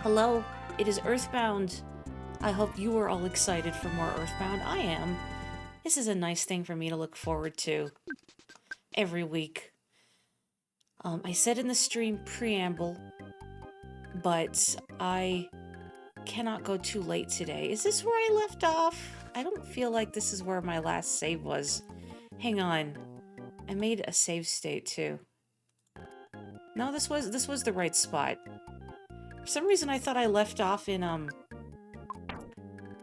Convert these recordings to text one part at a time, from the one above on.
Hello, it is EarthBound. I hope you are all excited for more EarthBound. I am. This is a nice thing for me to look forward to every week. I said in the stream preamble, but I cannot go too late today. Is this where I left off? I don't feel like this is where my last save was. Hang on. I made a save state too. No, this was the right spot. For some reason I thought I left off in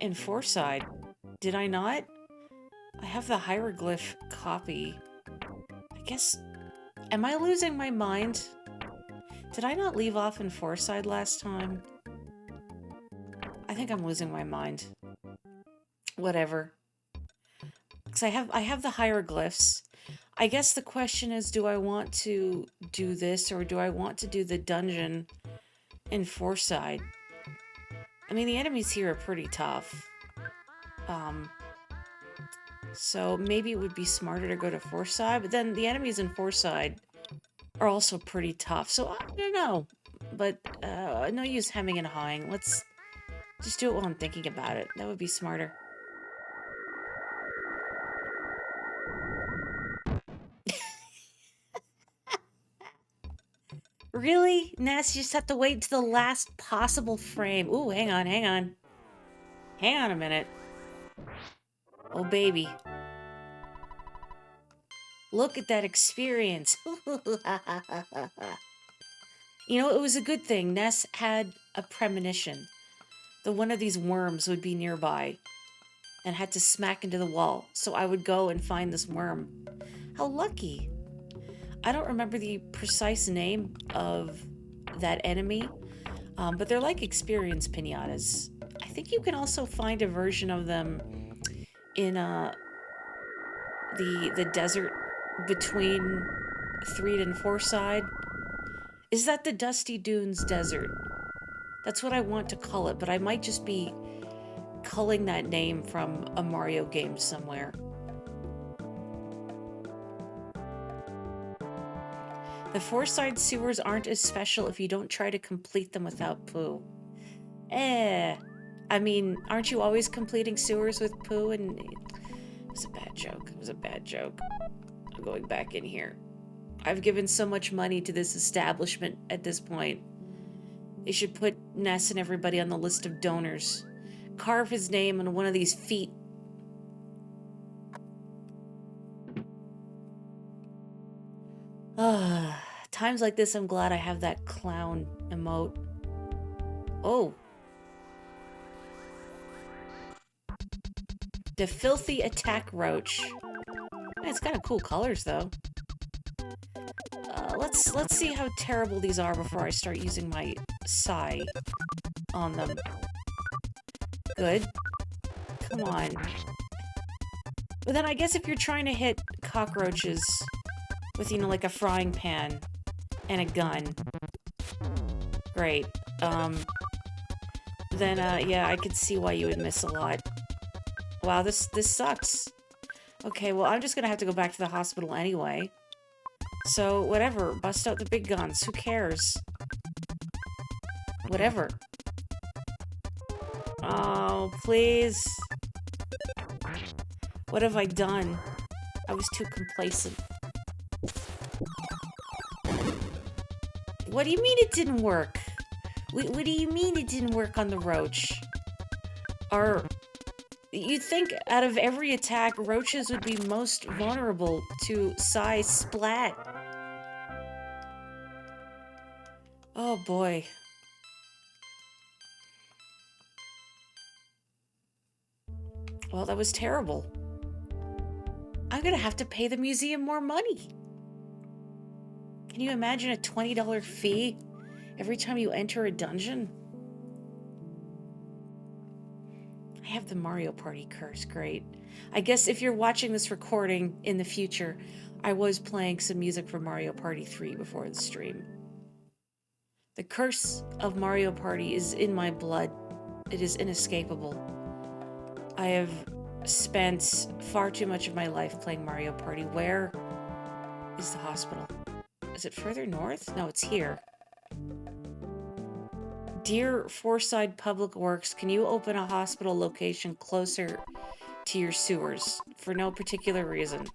Forside. Did I not? I have the hieroglyph copy. I guess... Am I losing my mind? Did I not leave off in Forside last time? I think I'm losing my mind. Whatever. Because I have the hieroglyphs. I guess the question is, do I want to do this or do I want to do the dungeon in Forside? I mean, the enemies here are pretty tough. So maybe it would be smarter to go to Forside, but then the enemies in Forside are also pretty tough, so I don't know. But, no use hemming and hawing. Let's just do it while I'm thinking about it. That would be smarter. Really? Ness, you just have to wait until the last possible frame. Ooh, hang on, hang on. Hang on a minute. Oh, baby. Look at that experience. You know, it was a good thing. Ness had a premonition that one of these worms would be nearby and had to smack into the wall, so I would go and find this worm. How lucky. I don't remember the precise name of that enemy, but they're like experience pinatas. I think you can also find a version of them in the desert between Threed and Forside. Is that the Dusty Dunes Desert? That's what I want to call it, but I might just be culling that name from a Mario game somewhere. The Forside sewers aren't as special if you don't try to complete them without poo. I mean, aren't you always completing sewers with poo? And it was a bad joke. It was a bad joke. I'm going back in here. I've given so much money to this establishment at this point. They should put Ness and everybody on the list of donors. Carve his name on one of these feet. Times like this, I'm glad I have that clown emote. Oh. The Filthy Attack Roach. It's kind of cool colors, though. Let's see how terrible these are before I start using my sigh on them. Good. Come on. But then I guess if you're trying to hit cockroaches with, you know, like a frying pan and a gun. Great. Then, yeah, I could see why you would miss a lot. Wow, this sucks. Okay, well, I'm just gonna have to go back to the hospital anyway. So, whatever. Bust out the big guns. Who cares? Whatever. Oh, please. What have I done? I was too complacent. What do you mean it didn't work? What do you mean it didn't work on the roach? You'd think out of every attack, roaches would be most vulnerable to Psy Splat. Oh boy. Well, that was terrible. I'm gonna have to pay the museum more money. Can you imagine a $20 fee every time you enter a dungeon? I have the Mario Party curse, great. I guess if you're watching this recording in the future, I was playing some music from Mario Party 3 before the stream. The curse of Mario Party is in my blood. It is inescapable. I have spent far too much of my life playing Mario Party. Where is the hospital? Is it further north? No, it's here. Dear Forside Public Works, can you open a hospital location closer to your sewers for no particular reason?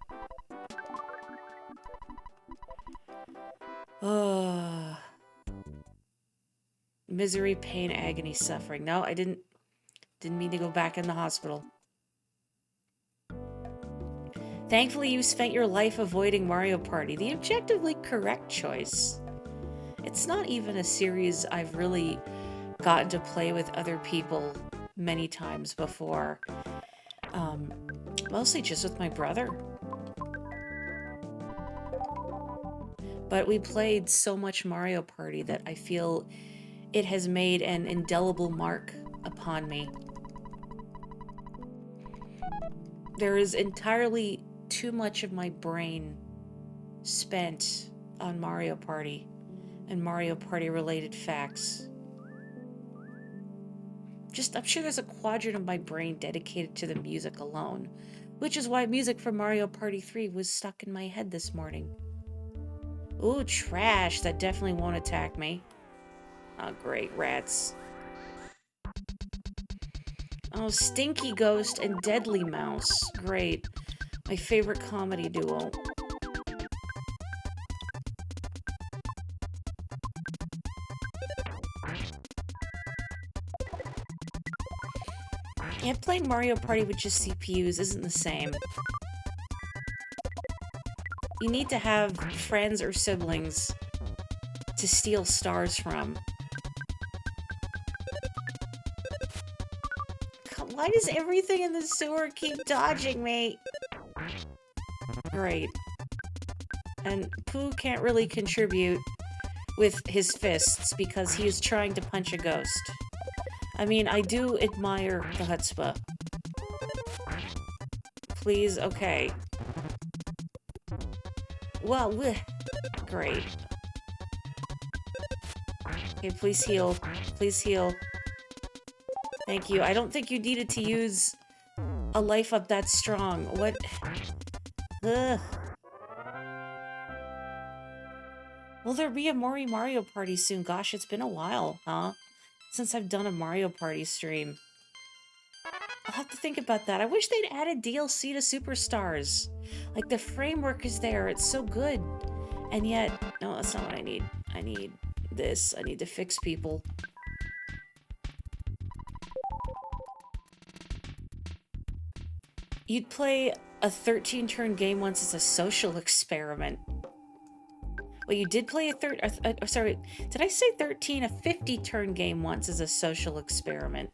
Misery, pain, agony, suffering. No, I didn't mean to go back in the hospital. Thankfully, you spent your life avoiding Mario Party, the objectively correct choice. It's not even a series I've really gotten to play with other people many times before. Mostly just with my brother. But we played so much Mario Party that I feel it has made an indelible mark upon me. There is entirely too much of my brain spent on Mario Party and Mario Party related facts. I'm sure there's a quadrant of my brain dedicated to the music alone, which is why music from Mario Party 3 was stuck in my head this morning. Ooh, trash. That definitely won't attack me. Oh, great, rats. Oh, Stinky Ghost and Deadly Mouse. Great. My favorite comedy duo. Yeah, playing Mario Party with just CPUs isn't the same. You need to have friends or siblings to steal stars from. Why does everything in the sewer keep dodging me? Great. And Pooh can't really contribute with his fists because he is trying to punch a ghost. I mean, I do admire the chutzpah. Please, okay. Well, great. Okay, please heal. Please heal. Thank you. I don't think you needed to use a life up that strong. What? Ugh. Will there be a Mario Party soon? Gosh, it's been a while, huh? Since I've done a Mario Party stream. I'll have to think about that. I wish they'd added DLC to Superstars. Like, the framework is there. It's so good. And yet... No, that's not what I need. I need this. I need to fix people. You'd play a 13-turn game once as a social experiment. Well, you did play sorry, did I say 13? A 50-turn game once as a social experiment.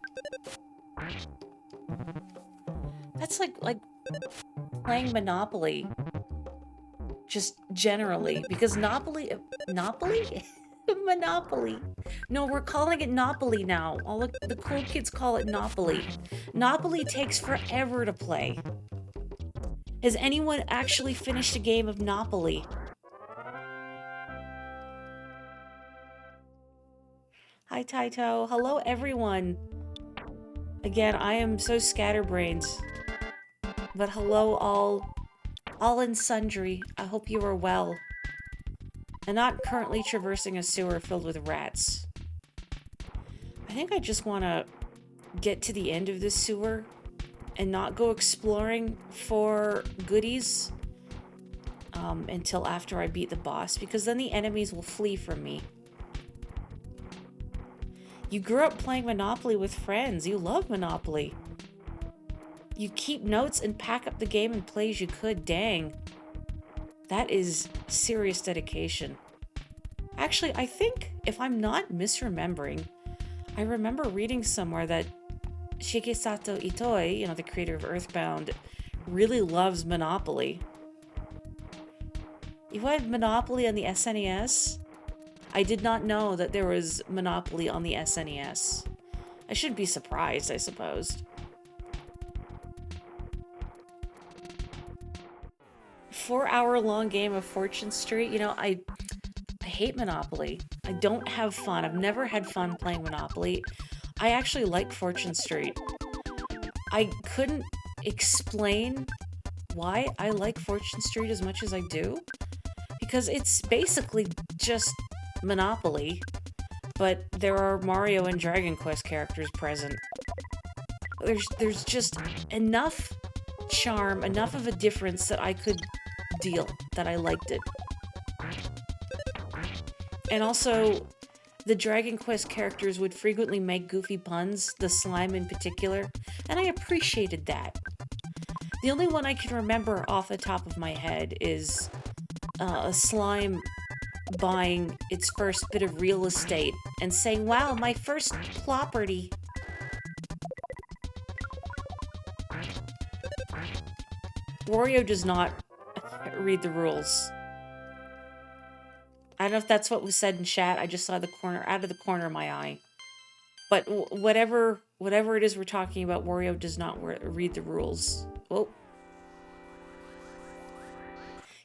That's like playing Monopoly. Just generally. Because Monopoly? Monopoly. No, we're calling it Nopoly now. All the cool kids call it Nopoly. Nopoly takes forever to play. Has anyone actually finished a game of Nopoly? Hi, Taito. Hello, everyone. Again, I am so scatterbrained. But hello, all and sundry. I hope you are well. And not currently traversing a sewer filled with rats. I think I just want to get to the end of this sewer and not go exploring for goodies until after I beat the boss, because then the enemies will flee from me. You grew up playing Monopoly with friends. You love Monopoly. You keep notes and pack up the game and play as you could. Dang. That is serious dedication. Actually, I think, if I'm not misremembering, I remember reading somewhere that Shigesato Itoi, the creator of EarthBound, really loves Monopoly. You had Monopoly on the SNES? I did not know that there was Monopoly on the SNES. I shouldn't be surprised, I suppose. 4-hour-long game of Fortune Street. I hate Monopoly. I don't have fun. I've never had fun playing Monopoly. I actually like Fortune Street. I couldn't explain why I like Fortune Street as much as I do. Because it's basically just Monopoly, but there are Mario and Dragon Quest characters present. There's just enough charm, enough of a difference that I could deal, that I liked it. And also, the Dragon Quest characters would frequently make goofy puns, the slime in particular, and I appreciated that. The only one I can remember off the top of my head is a slime buying its first bit of real estate and saying, "Wow, my first property." Wario does not read the rules. I don't know if that's what was said in chat. I just saw the corner, out of the corner of my eye. But whatever it is we're talking about, Wario does not read the rules. Oh.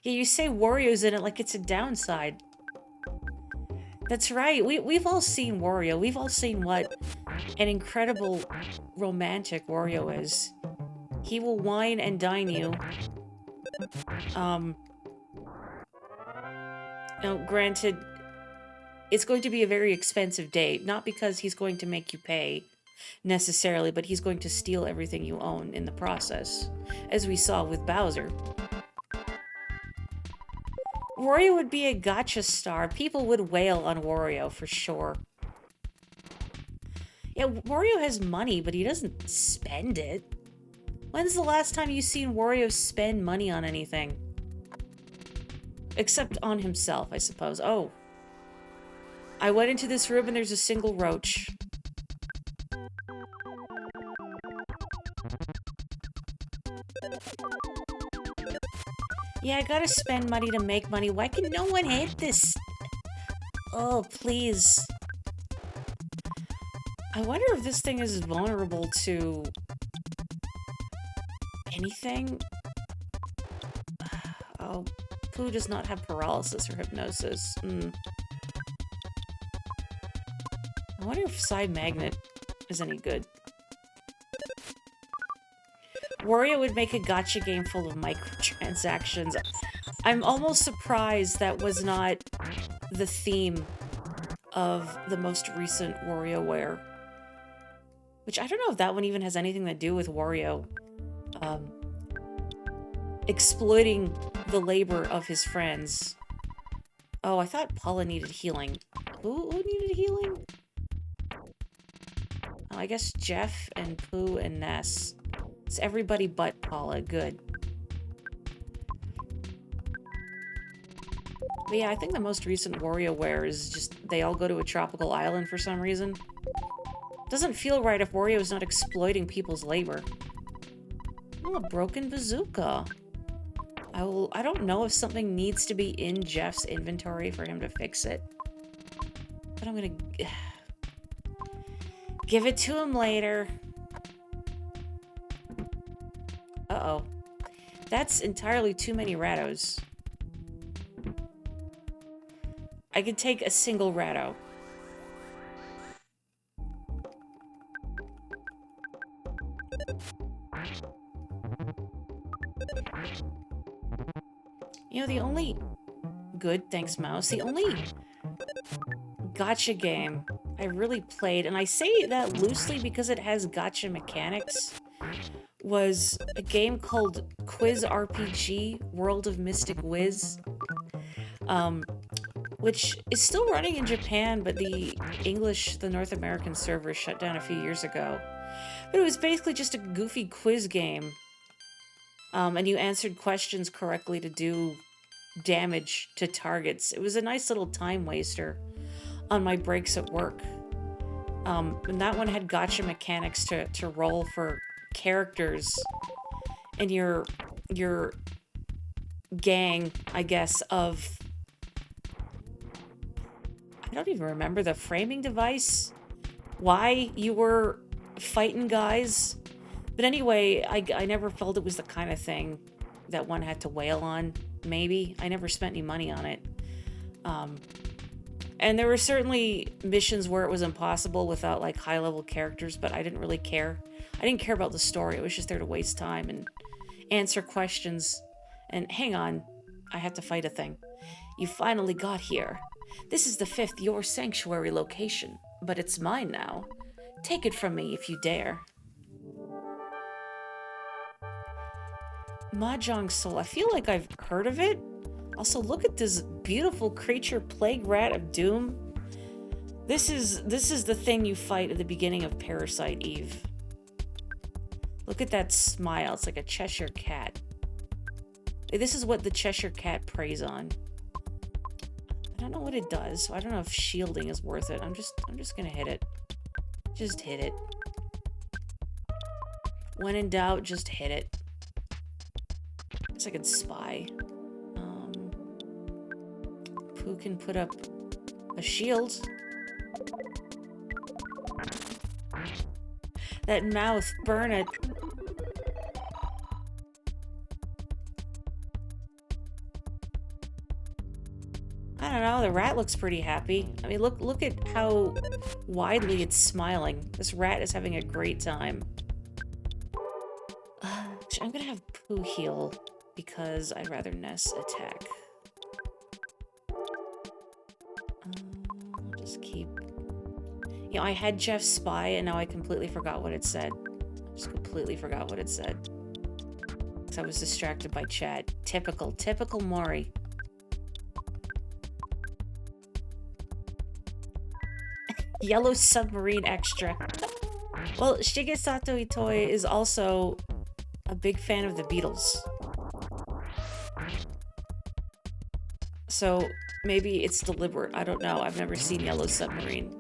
Yeah, you say Wario's in it like it's a downside. That's right. We've all seen Wario. We've all seen what an incredible romantic Wario is. He will wine and dine you. Now, granted, it's going to be a very expensive date, not because he's going to make you pay, necessarily, but he's going to steal everything you own in the process, as we saw with Bowser. Wario would be a gacha star. People would wail on Wario, for sure. Yeah, Wario has money, but he doesn't spend it. When's the last time you've seen Wario spend money on anything? Except on himself, I suppose. Oh. I went into this room and there's a single roach. Yeah, I gotta spend money to make money. Why can no one hit this? Oh, please. I wonder if this thing is vulnerable to anything? Oh, Pooh does not have paralysis or hypnosis. I wonder if Side Magnet is any good. Wario would make a gacha game full of microtransactions. I'm almost surprised that was not the theme of the most recent WarioWare. Which, I don't know if that one even has anything to do with Wario. Exploiting the labor of his friends. Oh, I thought Paula needed healing. Who needed healing? Oh, I guess Jeff and Pooh and Ness. It's everybody but Paula. Good. But yeah, I think the most recent WarioWare is just they all go to a tropical island for some reason. Doesn't feel right if Wario is not exploiting people's labor. Oh, a broken bazooka. I don't know if something needs to be in Jeff's inventory for him to fix it. But I'm gonna give it to him later. Uh-oh. That's entirely too many Ratos. I could take a single Rato. You know, the only... Good, thanks, Mouse. The only gacha game I really played, and I say that loosely because it has gacha mechanics, was a game called Quiz RPG, World of Mystic Wiz, which is still running in Japan, but the North American server shut down a few years ago. But it was basically just a goofy quiz game, and you answered questions correctly to do damage to targets. It was a nice little time waster on my breaks at work. And that one had gacha mechanics to roll for characters in your gang, I guess, of... I don't even remember the framing device. Why you were fighting guys. But anyway, I never felt it was the kind of thing that one had to wail on. Maybe. I never spent any money on it. And there were certainly missions where it was impossible without, like, high-level characters, but I didn't really care. I didn't care about the story. I was just there to waste time and answer questions. And hang on, I have to fight a thing. You finally got here. This is the 5th Your Sanctuary location, but it's mine now. Take it from me if you dare. Mahjong Soul. I feel like I've heard of it. Also, look at this beautiful creature, Plague Rat of Doom. This is the thing you fight at the beginning of Parasite Eve. Look at that smile. It's like a Cheshire cat. This is what the Cheshire cat preys on. I don't know what it does, so I don't know if shielding is worth it. I'm just gonna hit it. Just hit it. When in doubt, just hit it. Guess I could spy. Who can put up a shield? That mouth, burn it. I don't know, the rat looks pretty happy. I mean, look at how widely it's smiling. This rat is having a great time. I'm gonna have Pooh heal because I'd rather Ness attack. I'll just keep... You know, I had Jeff spy and now I completely forgot what it said. Just completely forgot what it said. Because I was distracted by chat. Typical Mori. Yellow Submarine Extra. Well, Shigesato Itoi is also a big fan of the Beatles. So maybe it's deliberate. I don't know. I've never seen Yellow Submarine.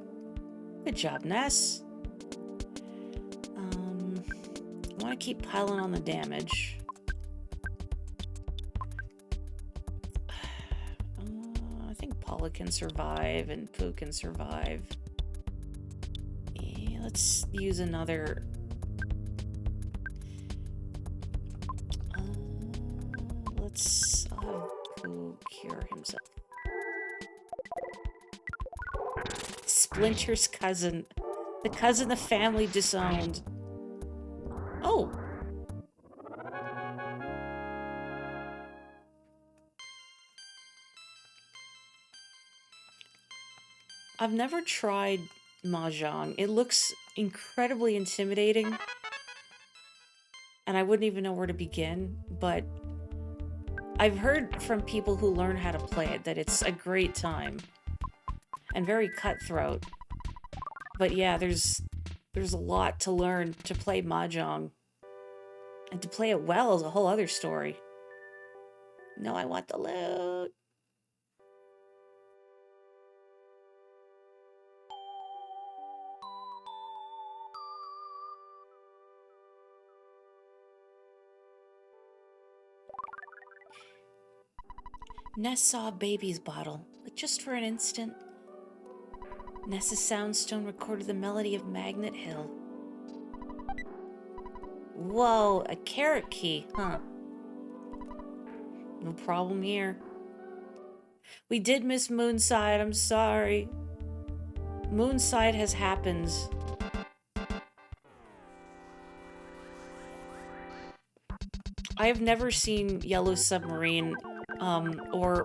Good job, Ness. I want to keep piling on the damage. I think Paula can survive and Pooh can survive. Yeah, let's use another... let's have Pooh cure himself. Splinter's cousin. The cousin the family disowned. Oh! I've never tried Mahjong. It looks incredibly intimidating. And I wouldn't even know where to begin, but I've heard from people who learn how to play it that it's a great time. And very cutthroat. But yeah, there's a lot to learn to play Mahjong. And to play it well is a whole other story. No, I want the loot. Ness saw a baby's bottle, but just for an instant. Ness's soundstone recorded the melody of Magnet Hill. Whoa, a carrot key, huh? No problem here. We did miss Moonside, I'm sorry. Moonside has happened. I have never seen Yellow Submarine, or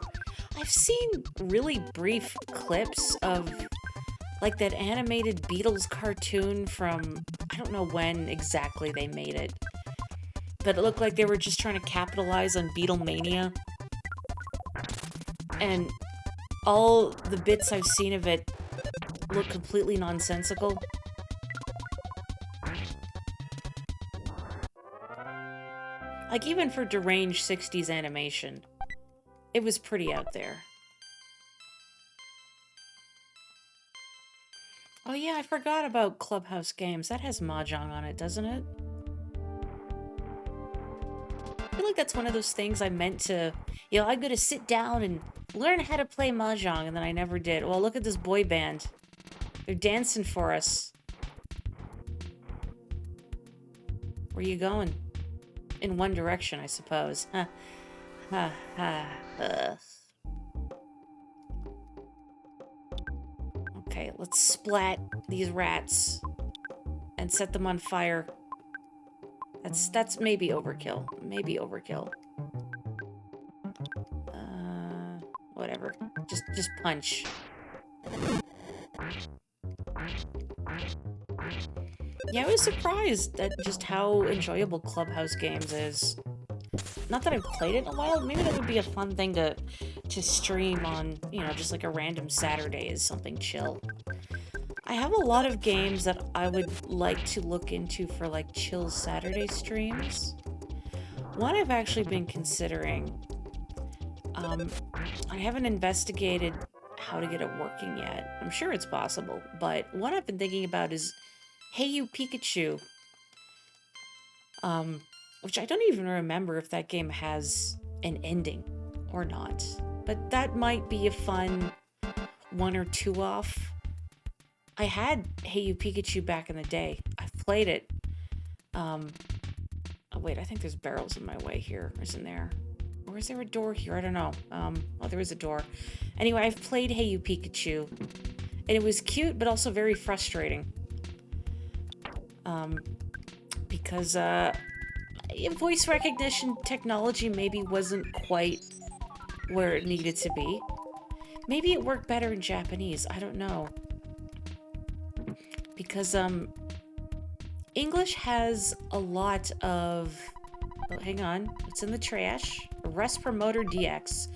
I've seen really brief clips of like that animated Beatles cartoon from, I don't know when exactly they made it, but it looked like they were just trying to capitalize on Beatlemania. And all the bits I've seen of it look completely nonsensical. Like, even for deranged 60s animation, it was pretty out there. Oh yeah, I forgot about Clubhouse Games. That has Mahjong on it, doesn't it? I feel like that's one of those things I meant to... You know, I'm gonna sit down and learn how to play Mahjong, and then I never did. Well, look at this boy band. They're dancing for us. Where you going? In one direction, I suppose. Huh. Okay, let's splat these rats and set them on fire. That's maybe overkill. Maybe overkill. Whatever. Just punch. Yeah, I was surprised at just how enjoyable Clubhouse Games is. Not that I've played it in a while, maybe that would be a fun thing to stream on, you know, just like a random Saturday is something chill. I have a lot of games that I would like to look into for like chill Saturday streams. One I've actually been considering, I haven't investigated how to get it working yet. I'm sure it's possible, but one I've been thinking about is Hey You Pikachu. Which I don't even remember if that game has an ending or not. But that might be a fun 1 or 2 off. I had Hey You Pikachu back in the day. I've played it. Oh wait, I think there's barrels in my way here, isn't there? Or is there a door here? I don't know. Oh, there is a door. Anyway, I've played Hey You Pikachu. And it was cute, but also very frustrating. Because, voice recognition technology maybe wasn't quite where it needed to be. Maybe it worked better in Japanese. I don't know. Because, English has a lot of... Oh, hang on. It's in the trash. Rest Promoter DX.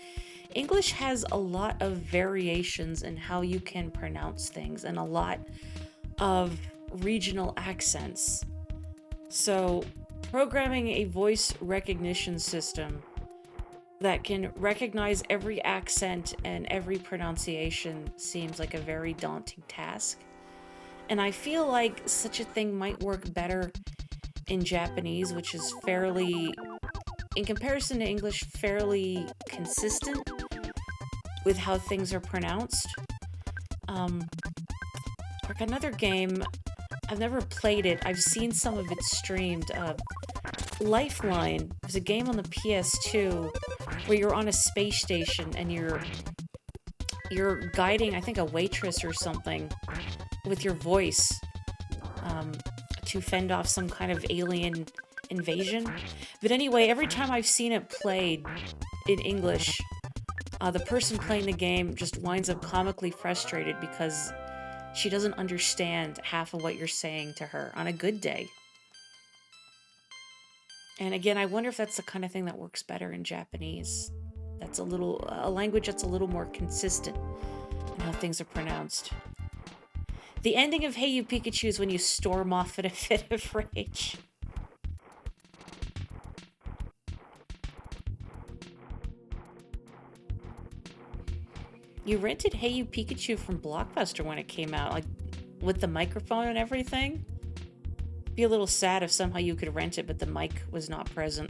English has a lot of variations in how you can pronounce things and a lot of regional accents. So, programming a voice recognition system that can recognize every accent and every pronunciation seems like a very daunting task. And I feel like such a thing might work better in Japanese, which is fairly, in comparison to English, fairly consistent with how things are pronounced. Like another game, I've never played it, I've seen some of it streamed. Lifeline is a game on the PS2 where you're on a space station and you're guiding, I think, a waitress or something with your voice to fend off some kind of alien invasion. But anyway, every time I've seen it played in English, the person playing the game just winds up comically frustrated because she doesn't understand half of what you're saying to her on a good day. And again, I wonder if that's the kind of thing that works better in Japanese. That's a language that's a little more consistent in how things are pronounced. The ending of Hey You Pikachu is when you storm off in a fit of rage. You rented Hey You Pikachu from Blockbuster when it came out, like, with the microphone and everything? Be a little sad if somehow you could rent it, but the mic was not present.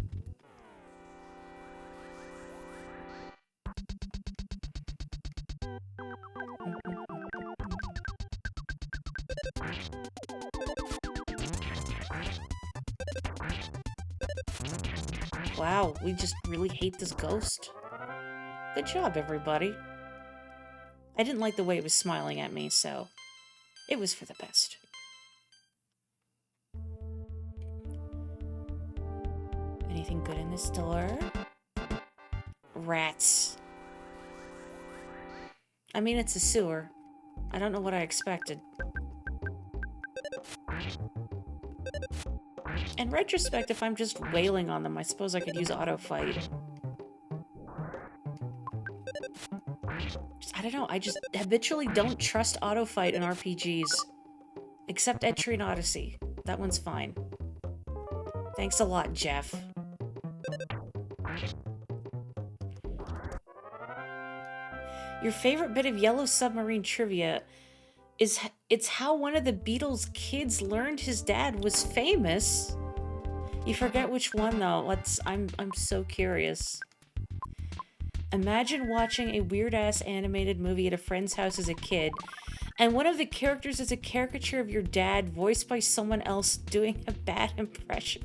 Wow, we just really hate this ghost. Good job, everybody. I didn't like the way it was smiling at me, so it was for the best. Anything good in this door? Rats. I mean, it's a sewer. I don't know what I expected. In retrospect, if I'm just wailing on them, I suppose I could use auto fight. I don't know, I just habitually don't trust auto fight in RPGs. Except Etrian Odyssey. That one's fine. Thanks a lot, Jeff. Your favorite bit of Yellow Submarine trivia is it's how one of the Beatles' kids learned his dad was famous. You forget which one though. I'm so curious. Imagine watching a weird-ass animated movie at a friend's house as a kid, and one of the characters is a caricature of your dad voiced by someone else doing a bad impression,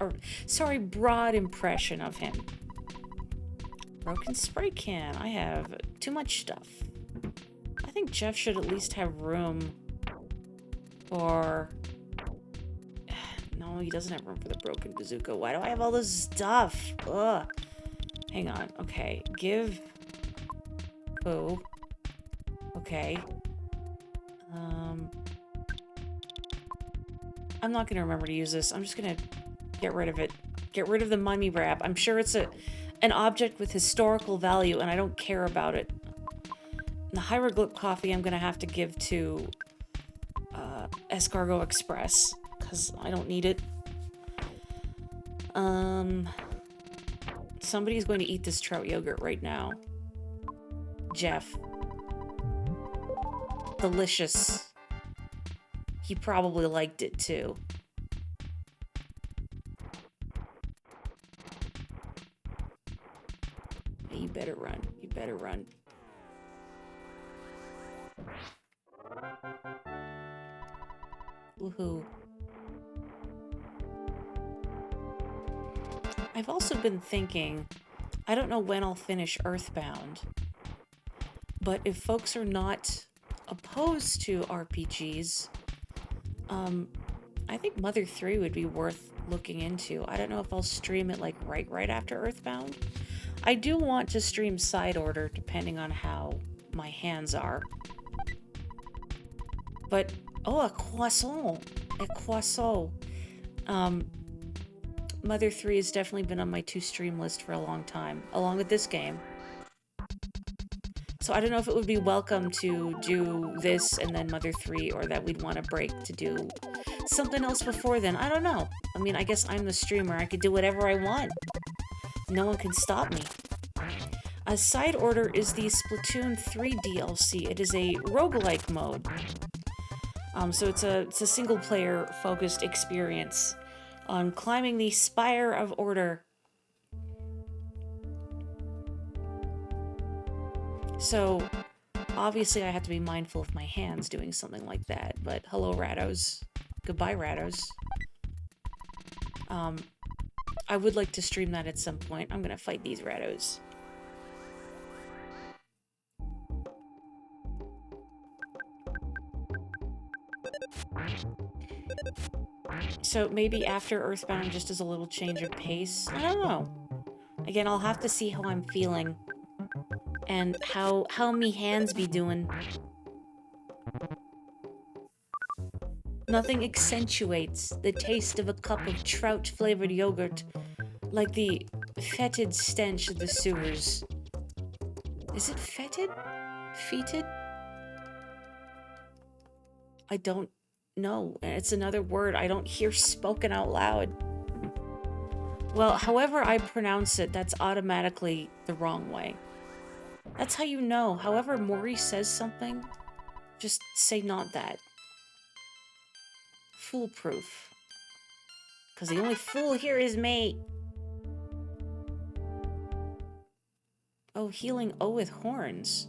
broad impression of him. Broken spray can. I have too much stuff. I think Jeff should at least have room for... No, he doesn't have room for the broken bazooka. Why do I have all this stuff? Ugh. Hang on. Okay. Give... Oh. Okay. I'm not gonna remember to use this. I'm just gonna get rid of it. Get rid of the mummy wrap. I'm sure it's an object with historical value, and I don't care about it. And the hieroglyph coffee I'm gonna have to give to Escargot Express, because I don't need it. Somebody's going to eat this trout yogurt right now. Jeff. Delicious. He probably liked it too. Hey, you better run. You better run. Woohoo. I've also been thinking, I don't know when I'll finish EarthBound, but if folks are not opposed to RPGs, I think Mother 3 would be worth looking into. I don't know if I'll stream it like right after EarthBound. I do want to stream Side Order depending on how my hands are. But, oh, a croissant. A croissant. Mother 3 has definitely been on my to-stream list for a long time, along with this game. So I don't know if it would be welcome to do this and then Mother 3, or that we'd want a break to do something else before then. I don't know. I mean, I guess I'm the streamer. I could do whatever I want. No one can stop me. A Side Order is the Splatoon 3 DLC. It is a roguelike mode. So it's a single-player focused experience on climbing the Spire of Order. So, obviously I have to be mindful of my hands doing something like that, but hello, Rados. Goodbye, Rados. I would like to stream that at some point. I'm gonna fight these Rados. So maybe after EarthBound, just as a little change of pace. I don't know. Again, I'll have to see how I'm feeling. And how me hands be doing. Nothing accentuates the taste of a cup of trout-flavored yogurt like the fetid stench of the sewers. Is it fetid? Fetid? I don't know. It's another word I don't hear spoken out loud. Well, however I pronounce it, that's automatically the wrong way. That's how you know. However Maury says something, just say not that. Foolproof. Because the only fool here is me. Oh, healing O with horns.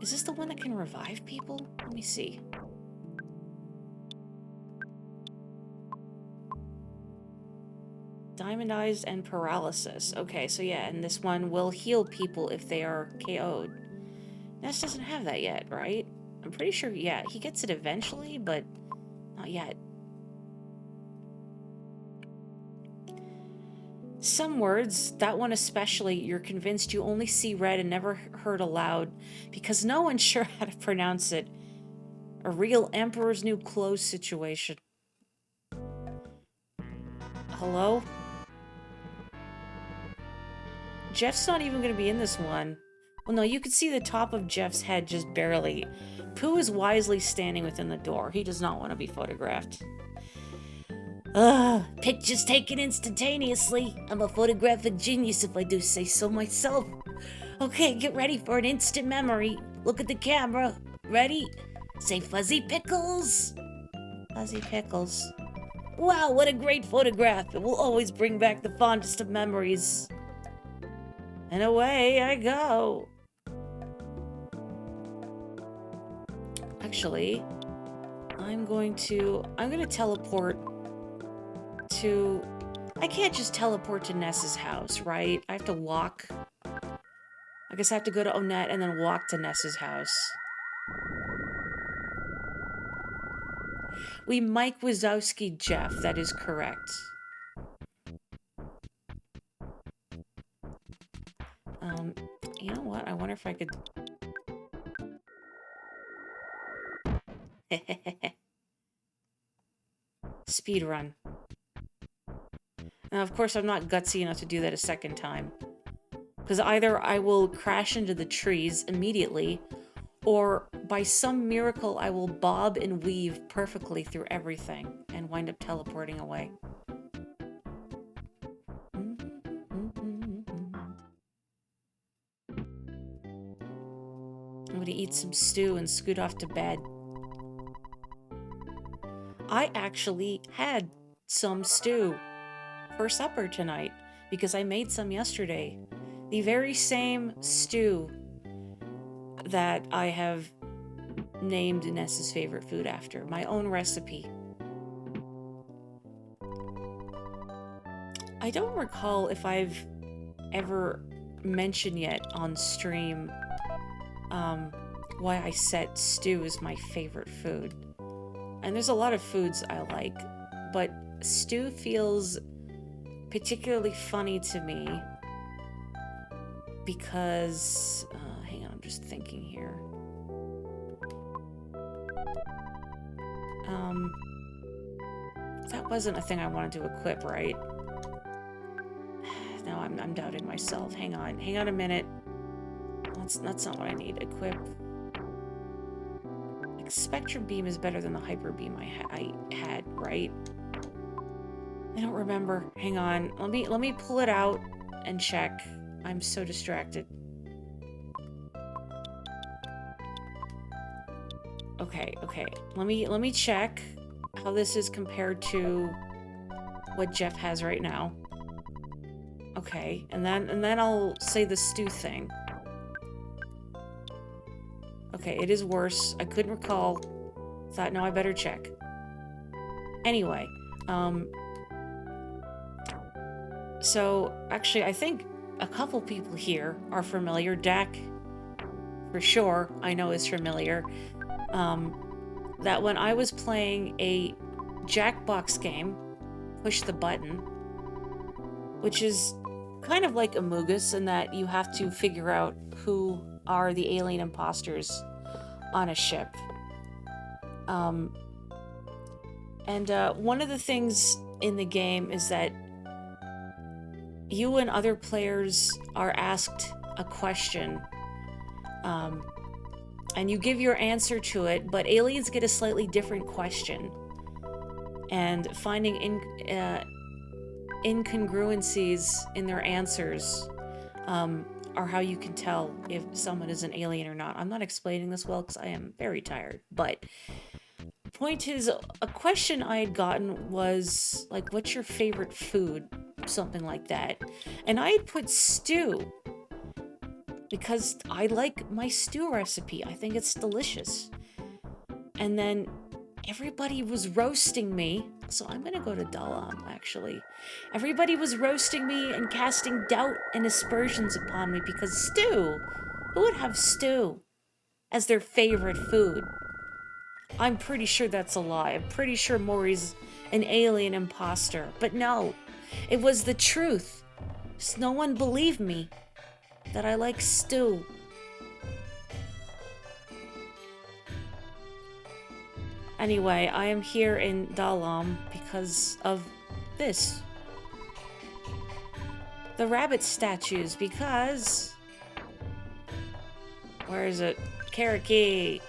Is this the one that can revive people? Let me see. Diamondized and paralysis. Okay, so yeah, and this one will heal people if they are KO'd. Ness doesn't have that yet, right? I'm pretty sure, yeah, he gets it eventually, but not yet. Some words, that one especially, you're convinced you only see read and never heard aloud because no one's sure how to pronounce it. A real Emperor's New Clothes situation. Hello? Jeff's not even going to be in this one. Well, no, you can see the top of Jeff's head just barely. Pooh is wisely standing within the door. He does not want to be photographed. Pictures taken instantaneously. I'm a photographic genius if I do say so myself. Okay, get ready for an instant memory. Look at the camera. Ready? Say Fuzzy Pickles. Fuzzy Pickles. Wow, what a great photograph. It will always bring back the fondest of memories. And away I go. Actually, I'm going to teleport to... I can't just teleport to Ness's house, right? I have to walk. I guess I have to go to Onett and then walk to Ness's house. We Mike Wazowski Jeff, that is correct. You know what? I wonder if I could Speed run. Now, of course, I'm not gutsy enough to do that a second time. Because either I will crash into the trees immediately, or by some miracle I will bob and weave perfectly through everything and wind up teleporting away. I'm gonna eat some stew and scoot off to bed. I actually had some stew for supper tonight because I made some yesterday. The very same stew that I have named Ness's favorite food after. My own recipe. I don't recall if I've ever mentioned yet on stream why I set stew as my favorite food. And there's a lot of foods I like, but stew feels particularly funny to me because, hang on, I'm just thinking here. That wasn't a thing I wanted to equip, right? No, I'm doubting myself. Hang on a minute. That's not what I need. Equip. Like, Spectrum Beam is better than the Hyper Beam I had, right? I don't remember. Hang on. Let me pull it out and check. I'm so distracted. Okay. Let me check how this is compared to what Jeff has right now. Okay, and then I'll say the stew thing. Okay, it is worse. I couldn't recall. Thought, no, I better check. Anyway, so actually, I think a couple people here are familiar. Dak, for sure, I know is familiar. That when I was playing a Jackbox game, Push the Button, which is kind of like Amogus in that you have to figure out who are the alien imposters on a ship. And one of the things in the game is that you and other players are asked a question, and you give your answer to it, but aliens get a slightly different question. And finding incongruencies in their answers are how you can tell if someone is an alien or not. I'm not explaining this well because I am very tired, but point is, a question I had gotten was like, what's your favorite food? Something like that. And I had put stew because I like my stew recipe. I think it's delicious. And then everybody was roasting me. So I'm gonna go to Dalam, actually. Everybody was roasting me and casting doubt and aspersions upon me because stew? Who would have stew as their favorite food? I'm pretty sure that's a lie. I'm pretty sure Maury's an alien imposter. But no, it was the truth. Just no one believed me that I like stew. Anyway, I am here in Dalam because of this. The rabbit statues, because... Where is it? Carrot key.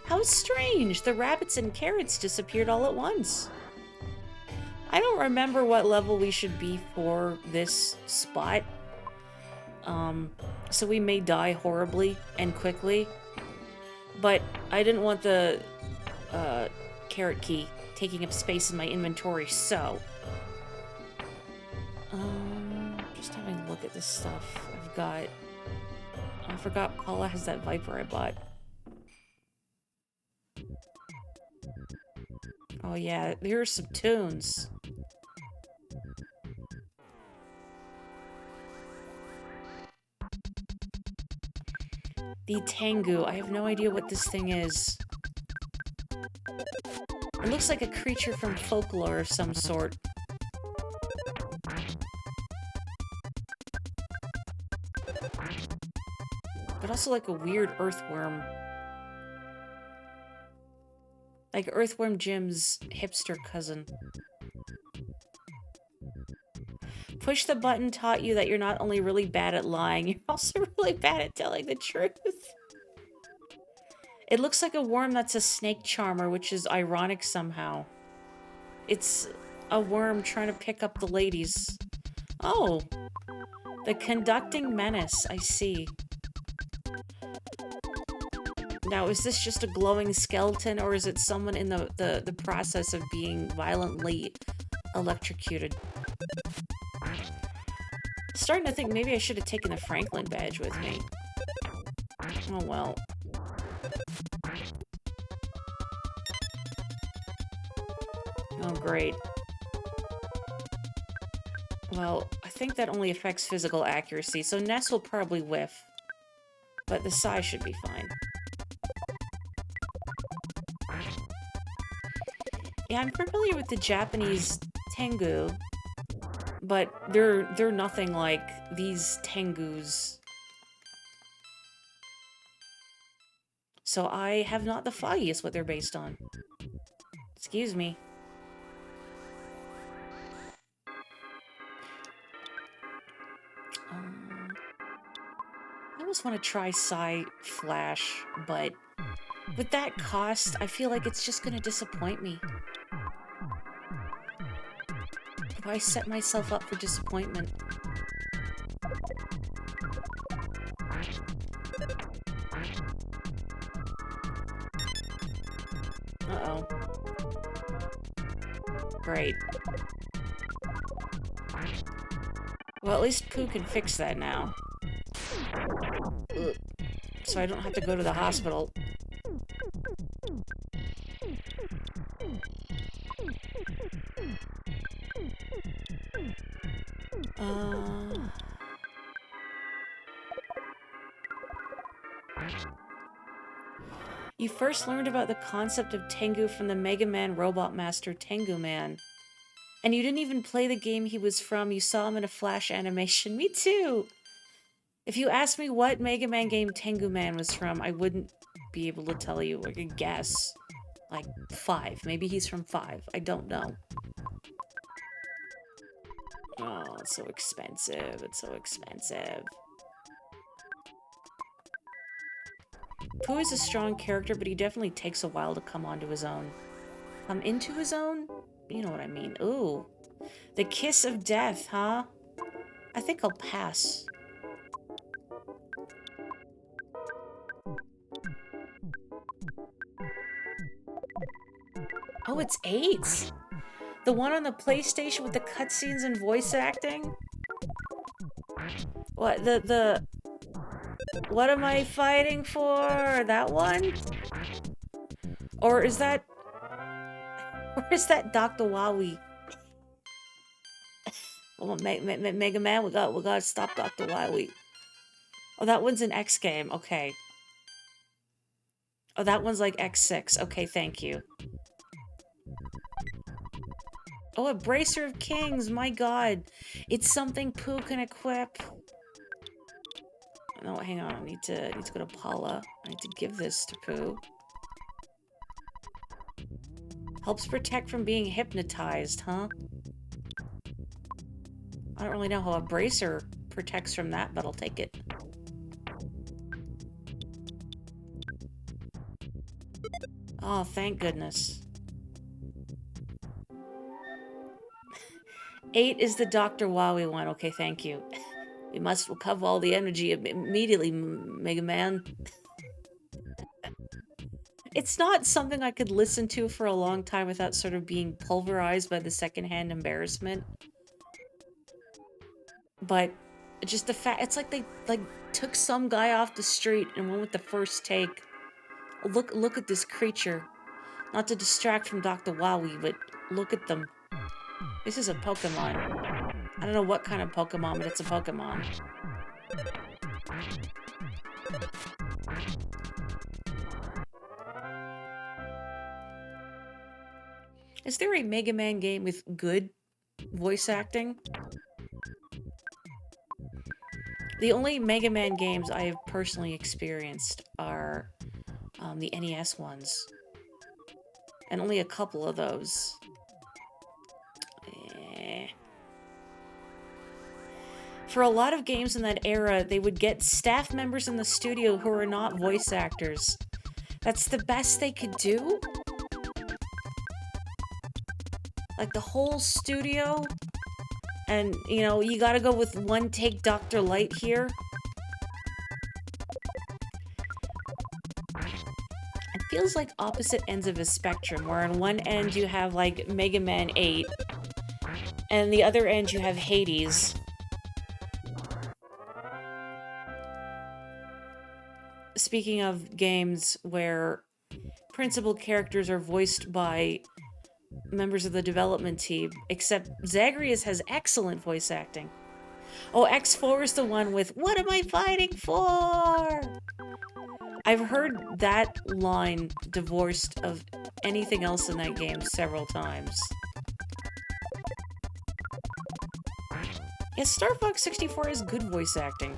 How strange! The rabbits and carrots disappeared all at once. I don't remember what level we should be for this spot. So we may die horribly and quickly. But I didn't want the carrot key taking up space in my inventory, so... just having a look at this stuff I've got. I forgot Paula has that Viper I bought. Oh yeah, here are some tunes. The Tengu. I have no idea what this thing is. It looks like a creature from folklore of some sort. But also like a weird earthworm. Like Earthworm Jim's hipster cousin. Push the button taught you that you're not only really bad at lying, you're also really bad at telling the truth. It looks like a worm that's a snake charmer, which is ironic somehow. It's a worm trying to pick up the ladies. Oh, the conducting menace, I see. Now, is this just a glowing skeleton, or is it someone in the process of being violently electrocuted? Starting to think maybe I should have taken the Franklin badge with me. Oh well. Oh great. Well, I think that only affects physical accuracy, so Ness will probably whiff. But the size should be fine. Yeah, I'm familiar with the Japanese Tengu, but they're nothing like these Tengus. So I have not the foggiest what they're based on. Excuse me. I almost want to try Psy Flash, but with that cost, I feel like it's just gonna disappoint me. Why set myself up for disappointment? Uh-oh. Great. Well, at least Pooh can fix that now. Ugh. So I don't have to go to the hospital. You first learned about the concept of Tengu from the Mega Man Robot Master Tengu Man. And you didn't even play the game he was from, you saw him in a Flash animation. Me too! If you asked me what Mega Man game Tengu Man was from, I wouldn't be able to tell you, like a guess. Like 5. Maybe he's from 5. I don't know. Oh, it's so expensive. It's so expensive. Pooh is a strong character, but he definitely takes a while to come onto his own. Come into his own? You know what I mean. Ooh. The kiss of death, huh? I think I'll pass. Oh, it's 8! The one on the PlayStation with the cutscenes and voice acting? What, what am I fighting for? That one? Or is that... Or is that Dr. Wowie? Oh, Mega Man, we gotta stop Dr. Wowie. Oh, that one's an X game. Okay. Oh, that one's like X6. Okay, thank you. Oh, a Bracer of Kings! My god! It's something Pooh can equip. No, hang on. I need to go to Paula. I need to give this to Pooh. Helps protect from being hypnotized, huh? I don't really know how a bracer protects from that, but I'll take it. Oh, thank goodness. 8 is the Dr. Wowie one. Okay, thank you. We must recover all the energy immediately, Mega Man. It's not something I could listen to for a long time without sort of being pulverized by the secondhand embarrassment. But just the fact, it's like they took some guy off the street and went with the first take. Look at this creature. Not to distract from Dr. Wowie, but look at them. This is a Pokemon. I don't know what kind of Pokemon, but it's a Pokemon. Is there a Mega Man game with good voice acting? The only Mega Man games I have personally experienced are the NES ones. And only a couple of those. For a lot of games in that era, they would get staff members in the studio who are not voice actors. That's the best they could do? Like the whole studio? And, you know, you gotta go with one take Dr. Light here. It feels like opposite ends of a spectrum, where on one end you have, like, Mega Man 8, and the other end you have Hades. Speaking of games where principal characters are voiced by members of the development team, except Zagreus has excellent voice acting. Oh, X4 is the one with, "What am I fighting for?" I've heard that line divorced of anything else in that game several times. Yeah, Star Fox 64 has good voice acting.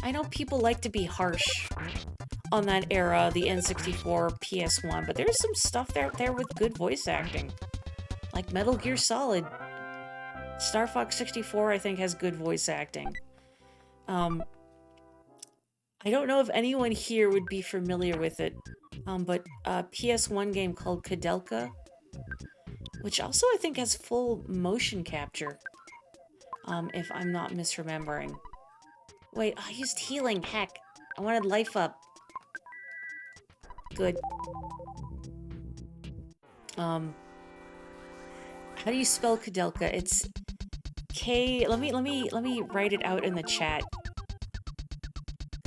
I know people like to be harsh on that era, the N64, PS1, but there's some stuff there with good voice acting. Like Metal Gear Solid. Star Fox 64, I think, has good voice acting. I don't know if anyone here would be familiar with it, but a PS1 game called Kudelka, which also I think has full motion capture, if I'm not misremembering. Wait, I used healing, heck. I wanted life up. Good. How do you spell Kudelka? It's K. Let me write it out in the chat.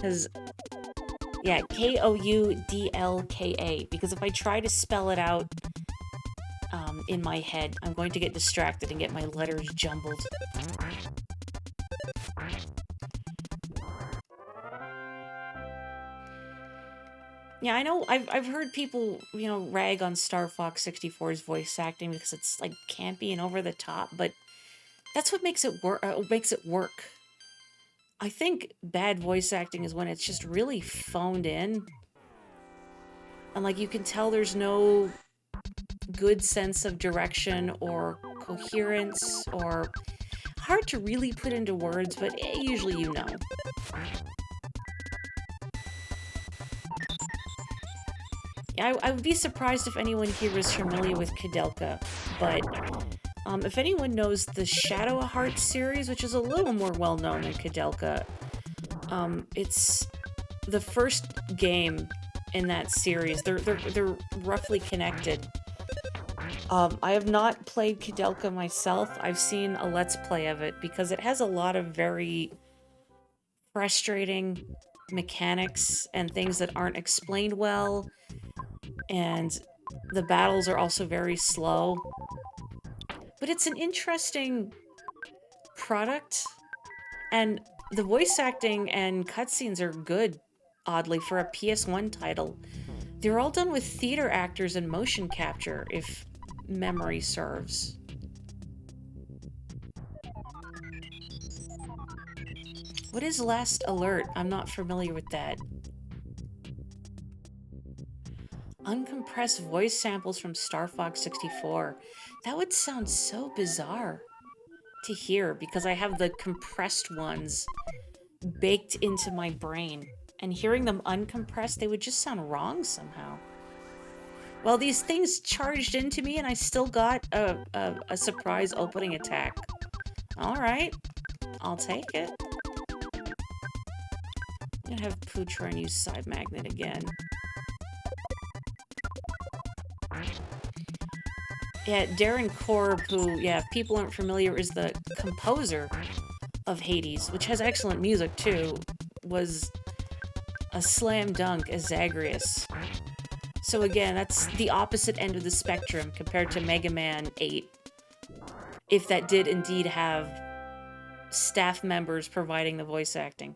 Cause yeah, Koudlka. Because if I try to spell it out in my head, I'm going to get distracted and get my letters jumbled. Yeah, I know. I've heard people, you know, rag on Star Fox 64's voice acting because it's like campy and over the top, but that's what makes it work. I think bad voice acting is when it's just really phoned in, and like you can tell there's no good sense of direction or coherence, or hard to really put into words, but usually you know. I would be surprised if anyone here is familiar with Kudelka, but if anyone knows the Shadow of Heart series, which is a little more well-known than Kudelka, it's the first game in that series. They're roughly connected. I have not played Kudelka myself. I've seen a Let's Play of it because it has a lot of very frustrating mechanics and things that aren't explained well, and the battles are also very slow. But it's an interesting product, and the voice acting and cutscenes are good, oddly, for a PS1 title. They're all done with theater actors and motion capture, if memory serves. What is Last Alert? I'm not familiar with that. Uncompressed voice samples from Star Fox 64. That would sound so bizarre to hear because I have the compressed ones baked into my brain. And hearing them uncompressed, they would just sound wrong somehow. Well, these things charged into me and I still got a surprise opening attack. Alright, I'll take it. I'm gonna have Pootron use Side Magnet again. Yeah, Darren Korb, who, yeah, if people aren't familiar, is the composer of Hades, which has excellent music too, was a slam dunk as Zagreus. So again, that's the opposite end of the spectrum compared to Mega Man 8. If that did indeed have staff members providing the voice acting.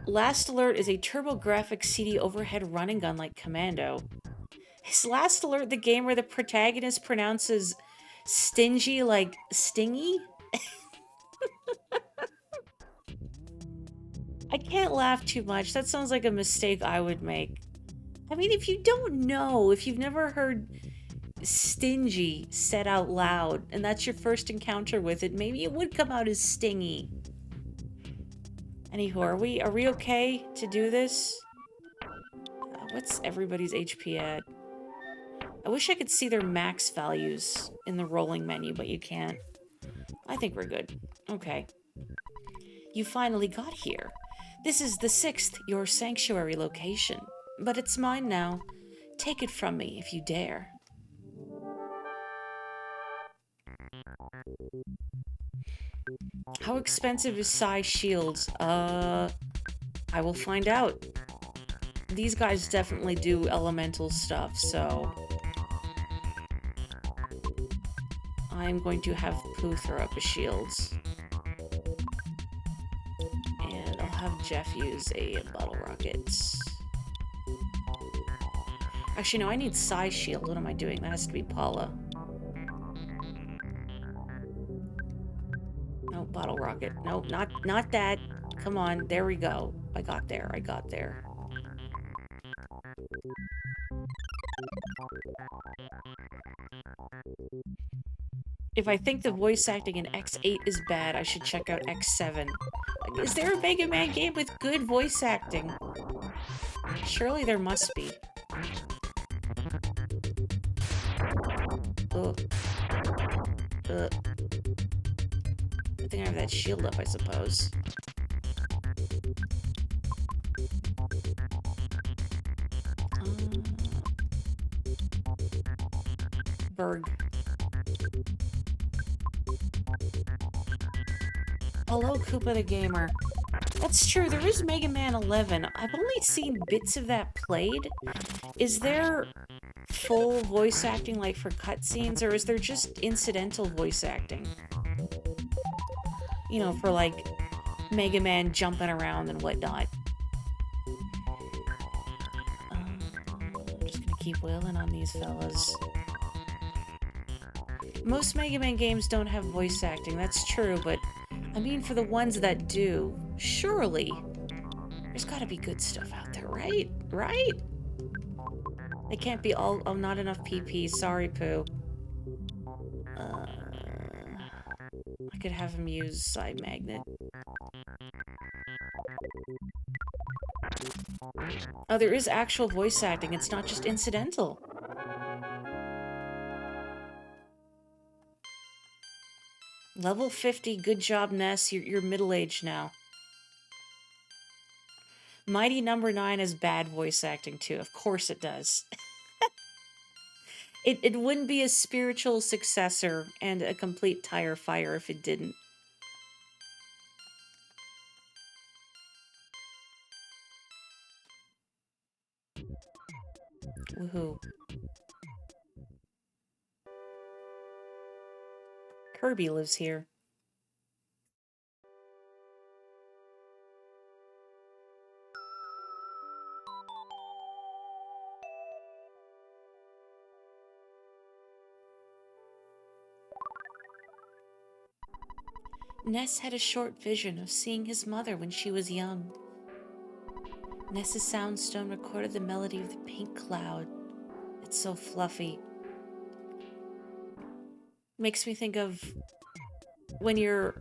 Last Alert is a TurboGrafx CD overhead running gun like Commando. Is Last Alert the game where the protagonist pronounces stingy like stingy? I can't laugh too much. That sounds like a mistake I would make. I mean, if you don't know, if you've never heard stingy said out loud, and that's your first encounter with it, maybe it would come out as stingy. Anywho, are we okay to do this? What's everybody's HP at? I wish I could see their max values in the rolling menu, but you can't. I think we're good. Okay. You finally got here. This is the 6th, your sanctuary location. But it's mine now. Take it from me if you dare. How expensive is Psy Shields? I will find out. These guys definitely do elemental stuff, so... I'm going to have Pooh throw up a shields. And I'll have Jeff use a bottle rocket. Actually, no, I need Psy Shield. What am I doing? That has to be Paula. No, bottle rocket. No, not that. Come on, there we go. I got there. If I think the voice acting in X8 is bad, I should check out X7. Is there a Mega Man game with good voice acting? Surely there must be. Ugh. Ugh. I think I have that shield up, I suppose. Berg. Hello, Koopa the Gamer. That's true, there is Mega Man 11. I've only seen bits of that played. Is there full voice acting, like, for cutscenes, or is there just incidental voice acting? You know, for, like, Mega Man jumping around and whatnot. I'm just gonna keep wailing on these fellas. Most Mega Man games don't have voice acting, that's true, but I mean for the ones that do, surely there's gotta be good stuff out there, right? Right? They can't be all- oh, not enough PP, sorry, Pooh. I could have him use Side Magnet. Oh, there is actual voice acting, it's not just incidental. Level 50, good job, Ness. You're middle-aged now. Mighty Number 9 has bad voice acting, too. Of course it does. It wouldn't be a spiritual successor and a complete tire fire if it didn't. Woohoo. Kirby lives here. Ness had a short vision of seeing his mother when she was young. Ness's soundstone recorded the melody of the pink cloud. It's so fluffy. Makes me think of when you're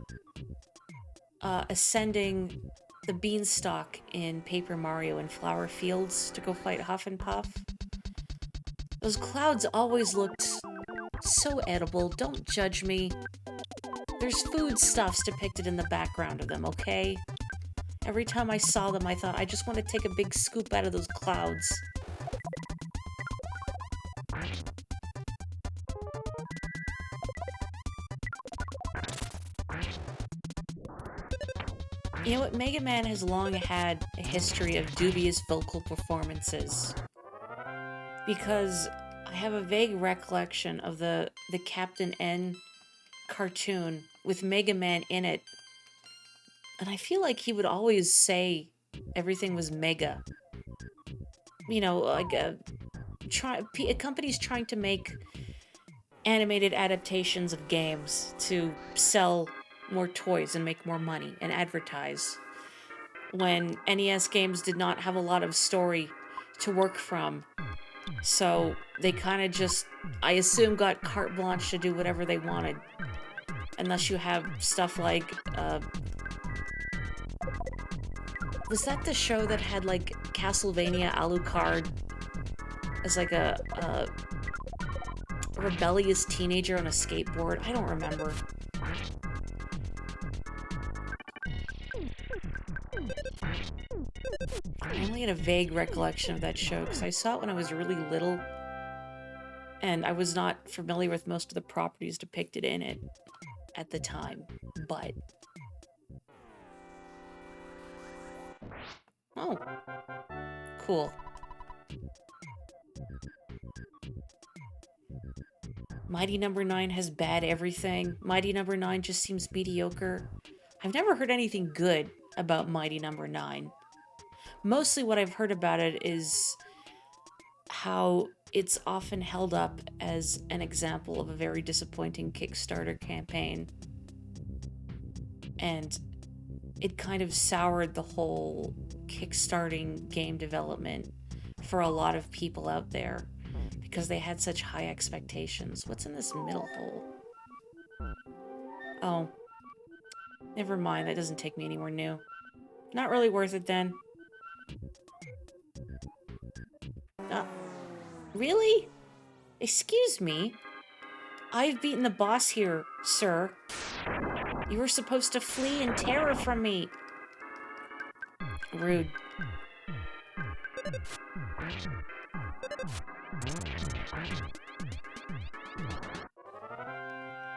ascending the beanstalk in Paper Mario in Flower Fields to go fight Huff and Puff. Those clouds always looked so edible. Don't judge me. There's foodstuffs depicted in the background of them, okay? Every time I saw them, I thought, I just want to take a big scoop out of those clouds. You know what? Mega Man has long had a history of dubious vocal performances. Because I have a vague recollection of the Captain N cartoon with Mega Man in it. And I feel like he would always say everything was mega. You know, like a company's trying to make animated adaptations of games to sell more toys and make more money and advertise. when NES games did not have a lot of story to work from. So they kind of just, I assume, got carte blanche to do whatever they wanted. Unless you have stuff like, was that the show that had, like, Castlevania Alucard as, like, a rebellious teenager on a skateboard? I don't remember. I only had a vague recollection of that show because I saw it when I was really little, and I was not familiar with most of the properties depicted in it at the time, but... Oh. Cool. Mighty Number 9 has bad everything. Mighty Number 9 just seems mediocre. I've never heard anything good about Mighty Number 9. Mostly what I've heard about it is how it's often held up as an example of a very disappointing Kickstarter campaign. And it kind of soured the whole kickstarting game development for a lot of people out there because they had such high expectations. What's in this middle hole? Oh. Never mind, that doesn't take me anywhere new. Not really worth it then. Really? Excuse me? I've beaten the boss here, sir. You were supposed to flee in terror from me. Rude.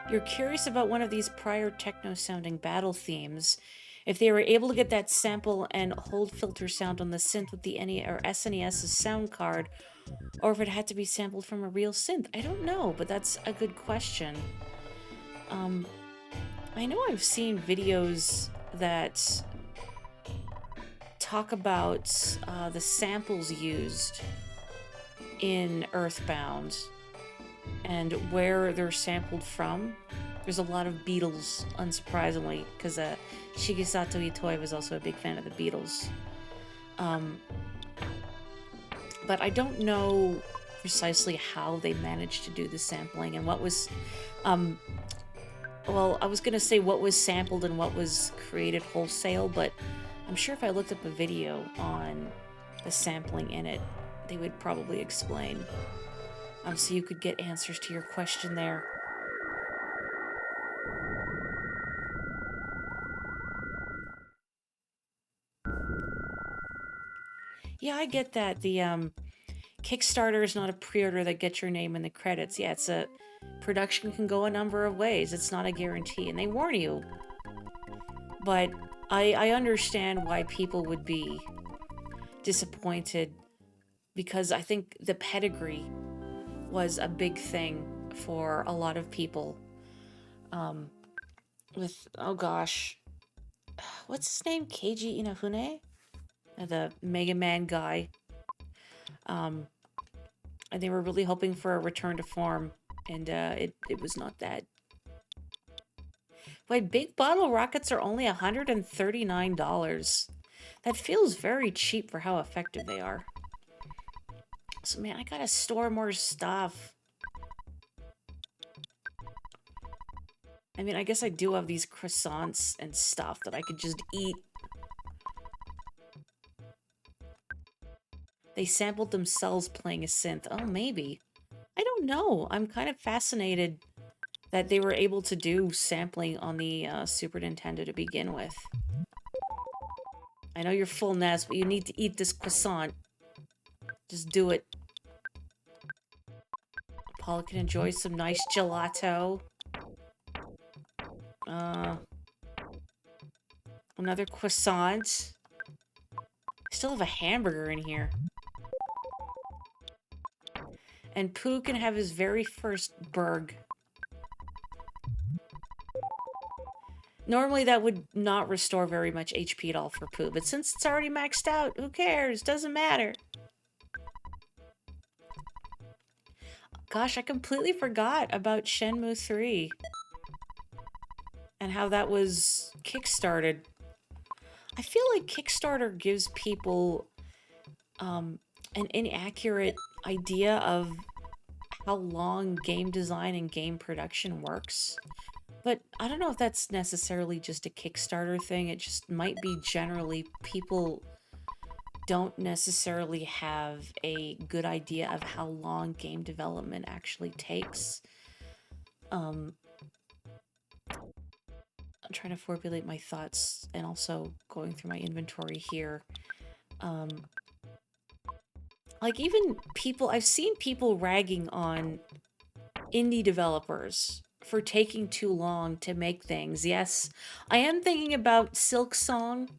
You're curious about one of these prior techno-sounding battle themes. If they were able to get that sample and hold filter sound on the synth with the SNES's sound card, or if it had to be sampled from a real synth. I don't know, but that's a good question. I know I've seen videos that talk about the samples used in EarthBound and where they're sampled from. There's a lot of Beatles, unsurprisingly, because Shigesato Itoi was also a big fan of the Beatles. But I don't know precisely how they managed to do the sampling and what was... well, I was going to say what was sampled and what was created wholesale, but I'm sure if I looked up a video on the sampling in it, they would probably explain. So you could get answers to your question there. Yeah, I get that. The Kickstarter is not a pre-order that gets your name in the credits. Yeah, it's a... Production can go a number of ways. It's not a guarantee, and they warn you. But I understand why people would be disappointed, because I think the pedigree was a big thing for a lot of people. With, oh gosh, what's his name? Keiji Inafune? The Mega Man guy. And they were really hoping for a return to form, and it was not that. Why, big bottle rockets are only $139. That feels very cheap for how effective they are. So, man, I gotta store more stuff. I mean, I guess I do have these croissants and stuff that I could just eat. They sampled themselves playing a synth. Oh, maybe. I don't know. I'm kind of fascinated that they were able to do sampling on the Super Nintendo to begin with. I know you're full, Ness, but you need to eat this croissant. Just do it. Paula can enjoy some nice gelato. Another croissant. I still have a hamburger in here. And Pooh can have his very first burg. Normally that would not restore very much HP at all for Pooh, but since it's already maxed out, who cares? Doesn't matter. Gosh, I completely forgot about Shenmue 3. And how that was kickstarted. I feel like Kickstarter gives people an inaccurate idea of how long game design and game production works. But I don't know if that's necessarily just a Kickstarter thing. It just might be generally people don't necessarily have a good idea of how long game development actually takes. I'm trying to formulate my thoughts and also going through my inventory here. Um, like even people, I've seen people ragging on indie developers for taking too long to make things. Yes, I am thinking about Silk Song,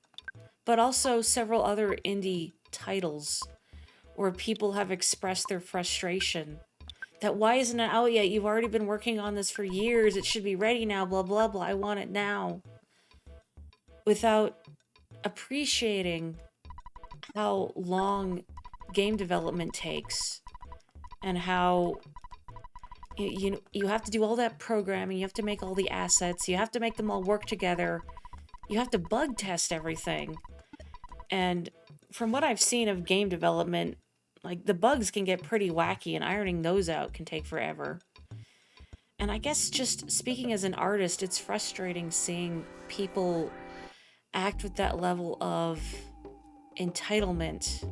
but also several other indie titles where people have expressed their frustration that why isn't it out yet? You've already been working on this for years. It should be ready now, blah, blah, blah. I want it now. Without appreciating how long game development takes and how you have to do all that programming, you have to make all the assets, you have to make them all work together, you have to bug test everything. And from what I've seen of game development, like the bugs can get pretty wacky and ironing those out can take forever. And I guess just speaking as an artist, it's frustrating seeing people act with that level of entitlement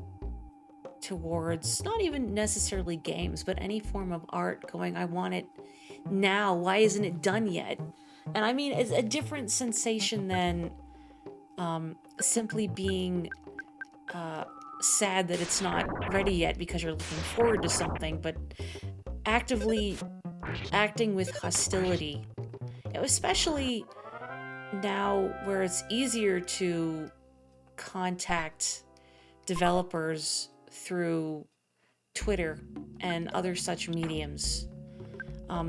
towards not even necessarily games, but any form of art going, I want it now. Why isn't it done yet? And I mean, it's a different sensation than simply being sad that it's not ready yet because you're looking forward to something, but actively acting with hostility. Especially now where it's easier to contact developers through Twitter and other such mediums.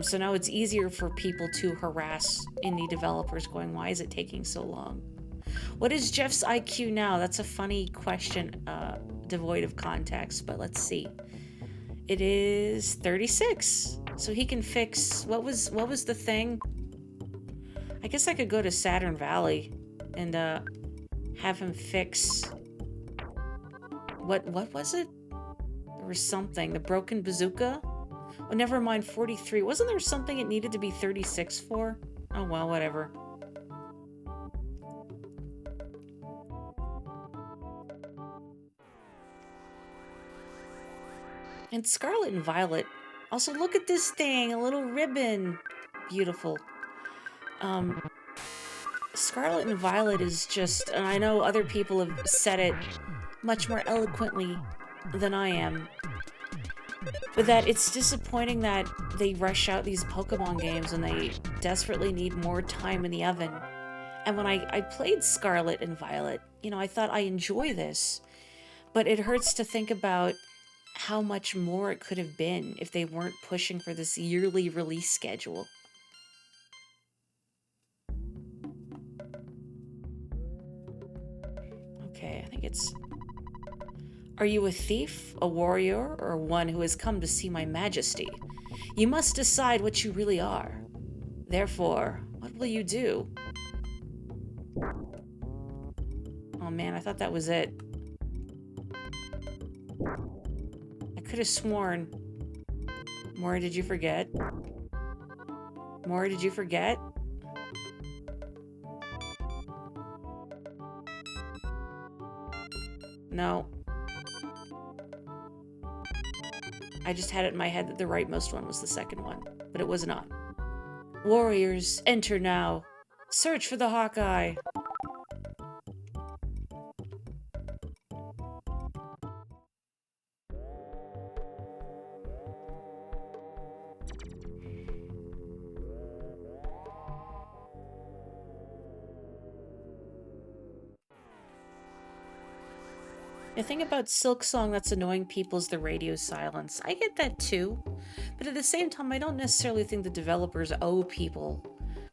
So now it's easier for people to harass indie developers going, why is it taking so long? What is Jeff's IQ now? That's a funny question, devoid of context, but let's see. It is 36. So he can fix, what was the thing? I guess I could go to Saturn Valley and have him fix, what was it? There was something, the broken bazooka? Oh, never mind, 43. Wasn't there something it needed to be 36 for? Oh well, whatever. And Scarlet and Violet. Also, look at this thing, a little ribbon. Beautiful. Scarlet and Violet is just, and I know other people have said it much more eloquently than I am, but that it's disappointing that they rush out these Pokemon games and they desperately need more time in the oven. And when I played Scarlet and Violet, you know, I thought I enjoy this, but it hurts to think about how much more it could have been if they weren't pushing for this yearly release schedule. Okay, I think it's... Are you a thief, a warrior, or one who has come to see my majesty? You must decide what you really are. Therefore, what will you do? Oh man, I thought that was it. I could have sworn. Mora, did you forget? Mora, did you forget? No. I just had it in my head that the rightmost one was the second one, but it was not. Warriors, enter now. Search for the Hawkeye. The thing about Silk Song that's annoying people is the radio silence. I get that too, but at the same time, I don't necessarily think the developers owe people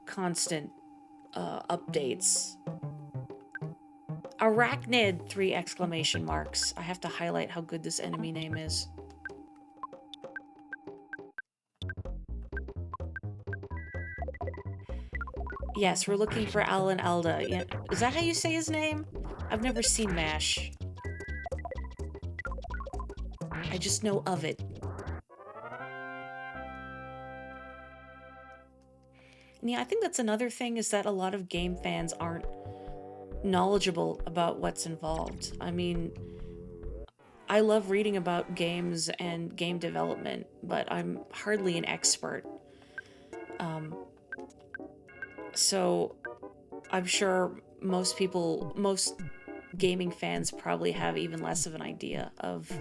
constant updates. Arachnid! 3 exclamation marks. I have to highlight how good this enemy name is. Yes, we're looking for Alan Alda. Yeah, is that how you say his name? I've never seen MASH. I just know of it. And yeah, I think that's another thing, is that a lot of game fans aren't knowledgeable about what's involved. I mean, I love reading about games and game development, but I'm hardly an expert. So I'm sure most gaming fans probably have even less of an idea of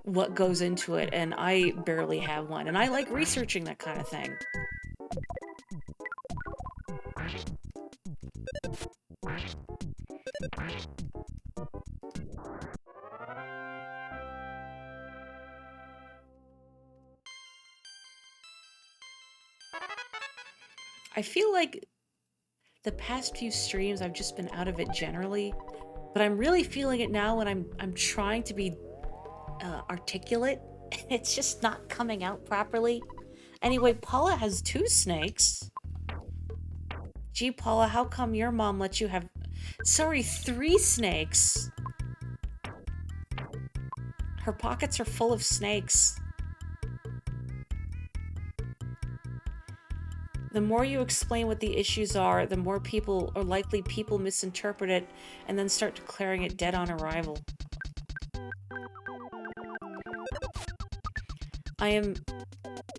what goes into it, and I barely have one. And I like researching that kind of thing. I feel like the past few streams I've just been out of it generally, but I'm really feeling it now when I'm trying to be articulate. It's just not coming out properly. Anyway, Paula has 2 snakes. Gee, Paula, how come your mom let you have... Sorry, 3 snakes. Her pockets are full of snakes. The more you explain what the issues are, the more people, or likely people, misinterpret it and then start declaring it dead on arrival. I am...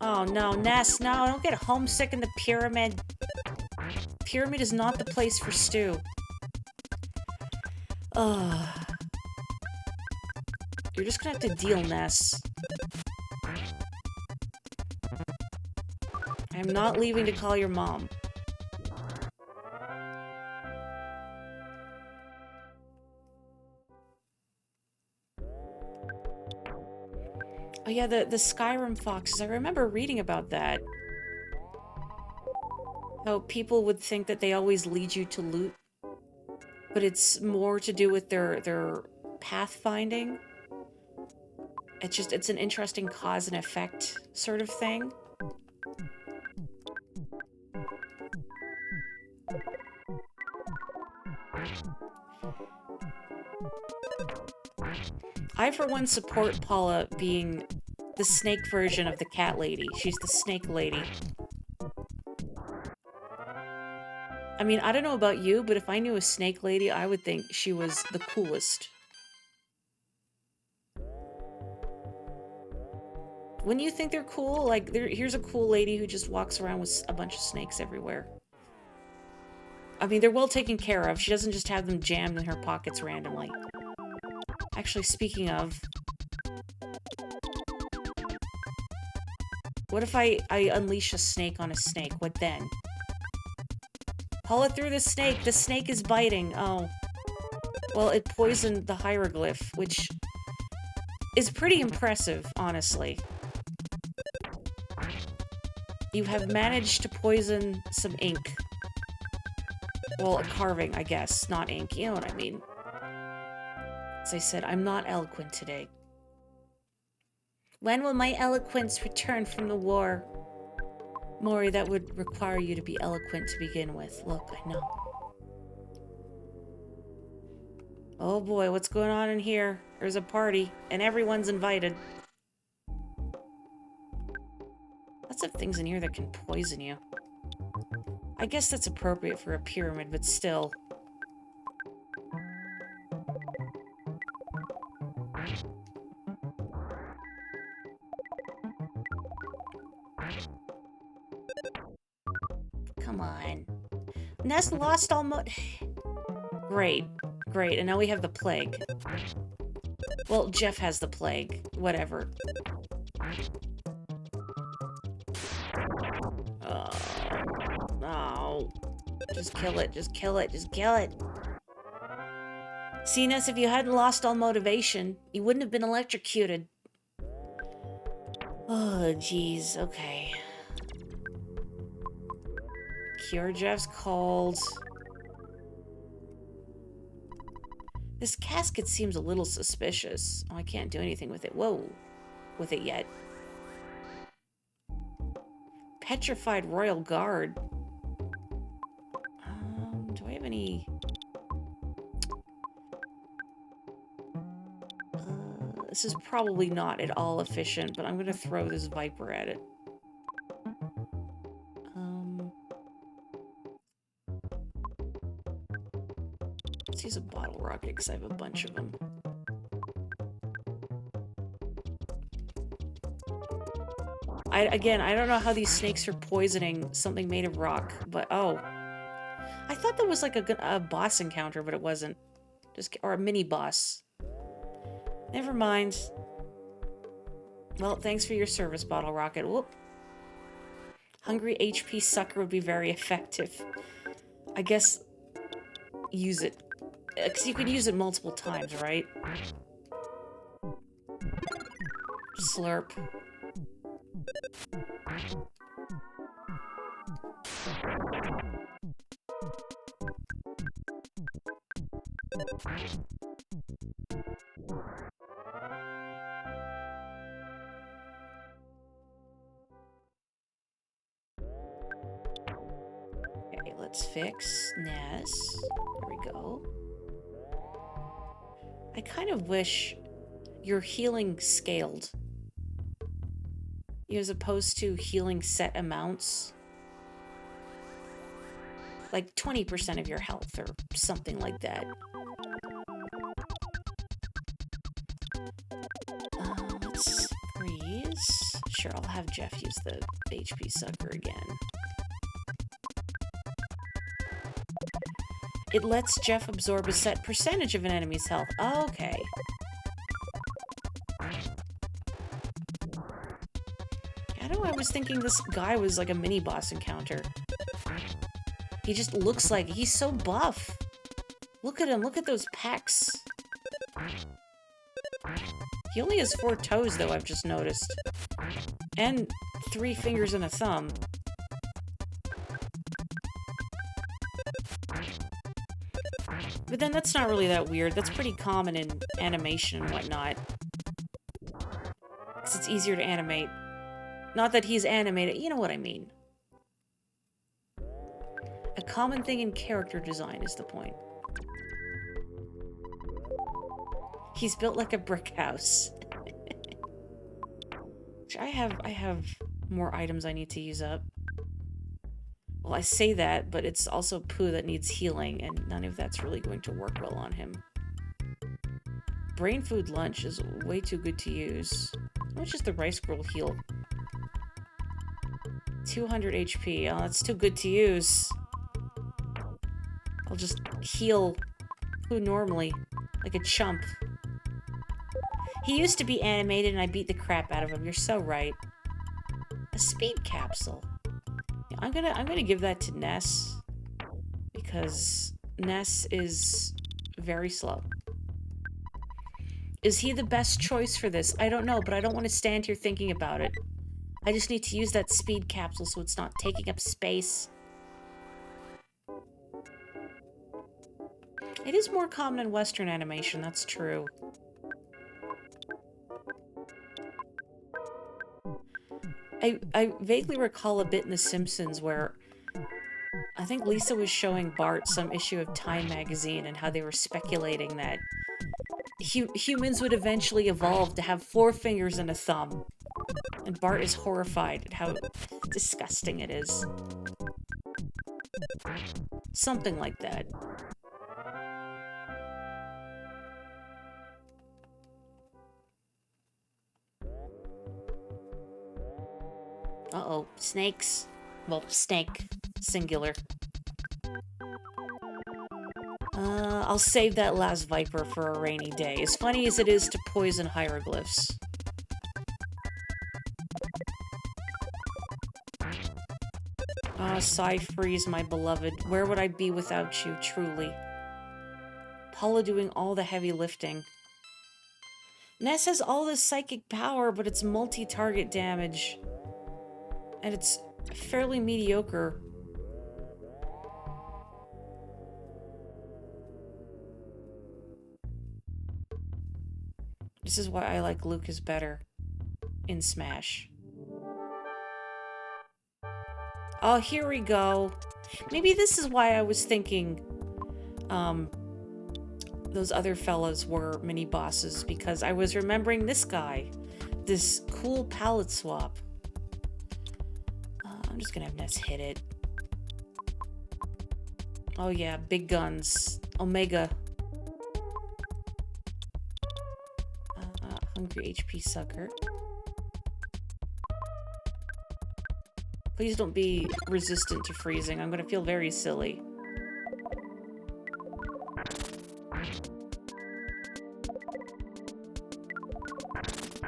Oh no, Ness, no, don't get homesick in the pyramid. Pyramid is not the place for stew. Ugh. You're just gonna have to deal, Ness. I'm not leaving to call your mom. Oh yeah, the Skyrim foxes. I remember reading about that. How people would think that they always lead you to loot, but it's more to do with their pathfinding. It's an interesting cause and effect sort of thing. I, for one, support Paula being the snake version of the cat lady. She's the snake lady. I mean, I don't know about you, but if I knew a snake lady, I would think she was the coolest. Wouldn't you think they're cool? Like, here's a cool lady who just walks around with a bunch of snakes everywhere. I mean, they're well taken care of. She doesn't just have them jammed in her pockets randomly. Actually, speaking of... What if I unleash a snake on a snake? What then? Paula threw the snake! The snake is biting! Oh. Well, it poisoned the hieroglyph, which is pretty impressive, honestly. You have managed to poison some ink. Well, a carving, I guess, not ink. You know what I mean. As I said, I'm not eloquent today. When will my eloquence return from the war? Mori, that would require you to be eloquent to begin with. Look, I know. Oh boy, what's going on in here? There's a party, and everyone's invited. Lots of things in here that can poison you. I guess that's appropriate for a pyramid, but still. Come on. Ness lost all Great. Great, and now we have the plague. Well, Jeff has the plague. Whatever. Oh. Just kill it, just kill it, just kill it. See, Ness, if you hadn't lost all motivation, you wouldn't have been electrocuted. Oh, jeez, okay. Cure Jeff's cold. This casket seems a little suspicious. Oh, I can't do anything with it. Whoa. With it yet. Petrified Royal Guard. Do I have any... This is probably not at all efficient, but I'm gonna throw this Viper at it. Let's use a bottle rocket because I have a bunch of them. Again, I don't know how these snakes are poisoning something made of rock, but oh. I thought that was like a boss encounter, but it wasn't. Or a mini boss. Never mind. Well, thanks for your service, bottle rocket. Whoop. Hungry HP sucker would be very effective. I guess use it. Because you could use it multiple times, right? Slurp. Okay, let's fix Ness. There we go. I kind of wish your healing scaled. As opposed to healing set amounts. Like 20% of your health or something like that. Let's freeze. Sure, I'll have Jeff use the HP sucker again. It lets Jeff absorb a set percentage of an enemy's health. Okay. I don't know, I was thinking this guy was like a mini-boss encounter. He just looks like he's so buff. Look at him, look at those pecs. He only has 4 toes, though, I've just noticed. And 3 fingers and a thumb. But then that's not really that weird. That's pretty common in animation and whatnot. Because it's easier to animate. Not that he's animated, you know what I mean. A common thing in character design is the point. He's built like a brick house. I have more items I need to use up. Well, I say that, but it's also poo that needs healing, and none of that's really going to work well on him. Brain food lunch is way too good to use. How much does the rice scroll heal? 200 HP. Oh, that's too good to use. I'll just heal poo normally, like a chump. He used to be animated, and I beat the crap out of him. You're so right. A speed capsule. Yeah, I'm gonna give that to Ness, because Ness is very slow. Is he the best choice for this? I don't know, but I don't want to stand here thinking about it. I just need to use that speed capsule so it's not taking up space. It is more common in Western animation, that's true. I vaguely recall a bit in The Simpsons where I think Lisa was showing Bart some issue of Time magazine and how they were speculating that humans would eventually evolve to have 4 fingers and a thumb. And Bart is horrified at how disgusting it is. Something like that. Uh-oh, snakes. Well, snake, singular. I'll save that last Viper for a rainy day, as funny as it is to poison hieroglyphs. Ah, Psy-Freeze, my beloved. Where would I be without you, truly? Paula doing all the heavy lifting. Ness has all this psychic power, but it's multi-target damage. And it's fairly mediocre. This is why I like Lucas better in Smash. Oh, here we go. Maybe this is why I was thinking, those other fellas were mini bosses because I was remembering this guy, this cool palette swap. I'm just gonna have Ness hit it. Oh yeah, big guns. Omega. Hungry HP sucker. Please don't be resistant to freezing. I'm gonna feel very silly.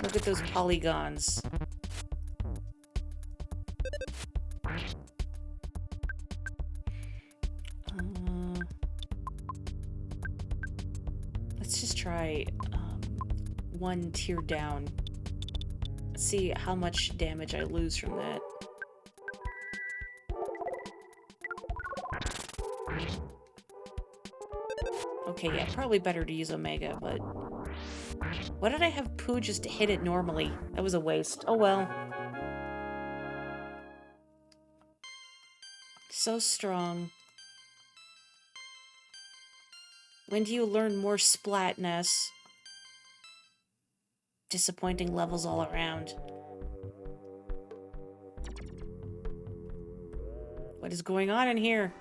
Look at those polygons. Let's just try one tier down. See how much damage I lose from that. Okay, yeah, probably better to use Omega, but... Why did I have Pooh just hit it normally? That was a waste. Oh well. So strong. When do you learn more splatness? Disappointing levels all around. What is going on in here?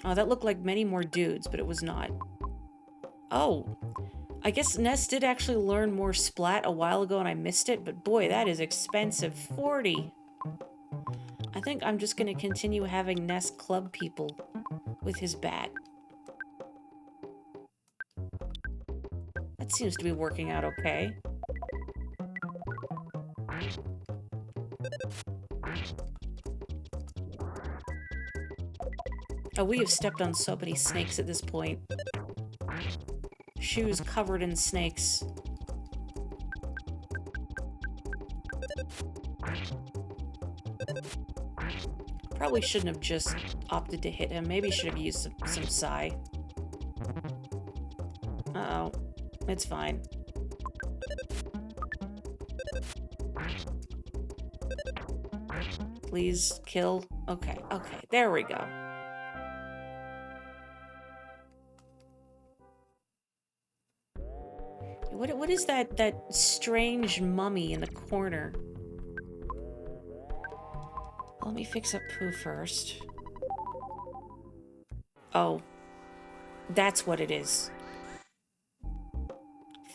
Oh, that looked like many more dudes, but it was not. Oh, I guess Ness did actually learn more splat a while ago and I missed it, but boy, that is expensive. 40. I think I'm just going to continue having Ness club people with his bat. That seems to be working out okay. Oh, we have stepped on so many snakes at this point. Shoes covered in snakes. Probably shouldn't have just opted to hit him. Maybe should have used some psi. Uh-oh. It's fine. Please kill. Okay, okay. There we go. What is that strange mummy in the corner? Let me fix up Pooh first. Oh. That's what it is.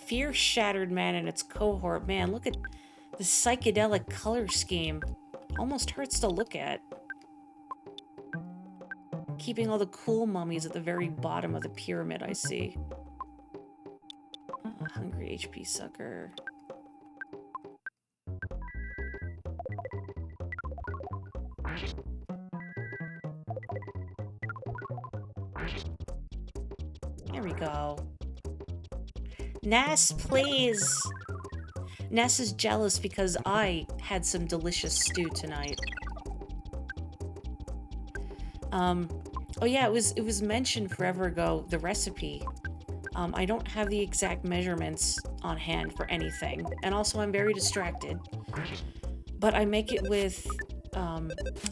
Fear-shattered man and its cohort. Man, look at the psychedelic color scheme. Almost hurts to look at. Keeping all the cool mummies at the very bottom of the pyramid, I see. Oh, hungry HP sucker. There we go. Ness, please! Ness is jealous because I had some delicious stew tonight. Oh yeah, it was mentioned forever ago, the recipe. I don't have the exact measurements on hand for anything, and also I'm very distracted. But I make it with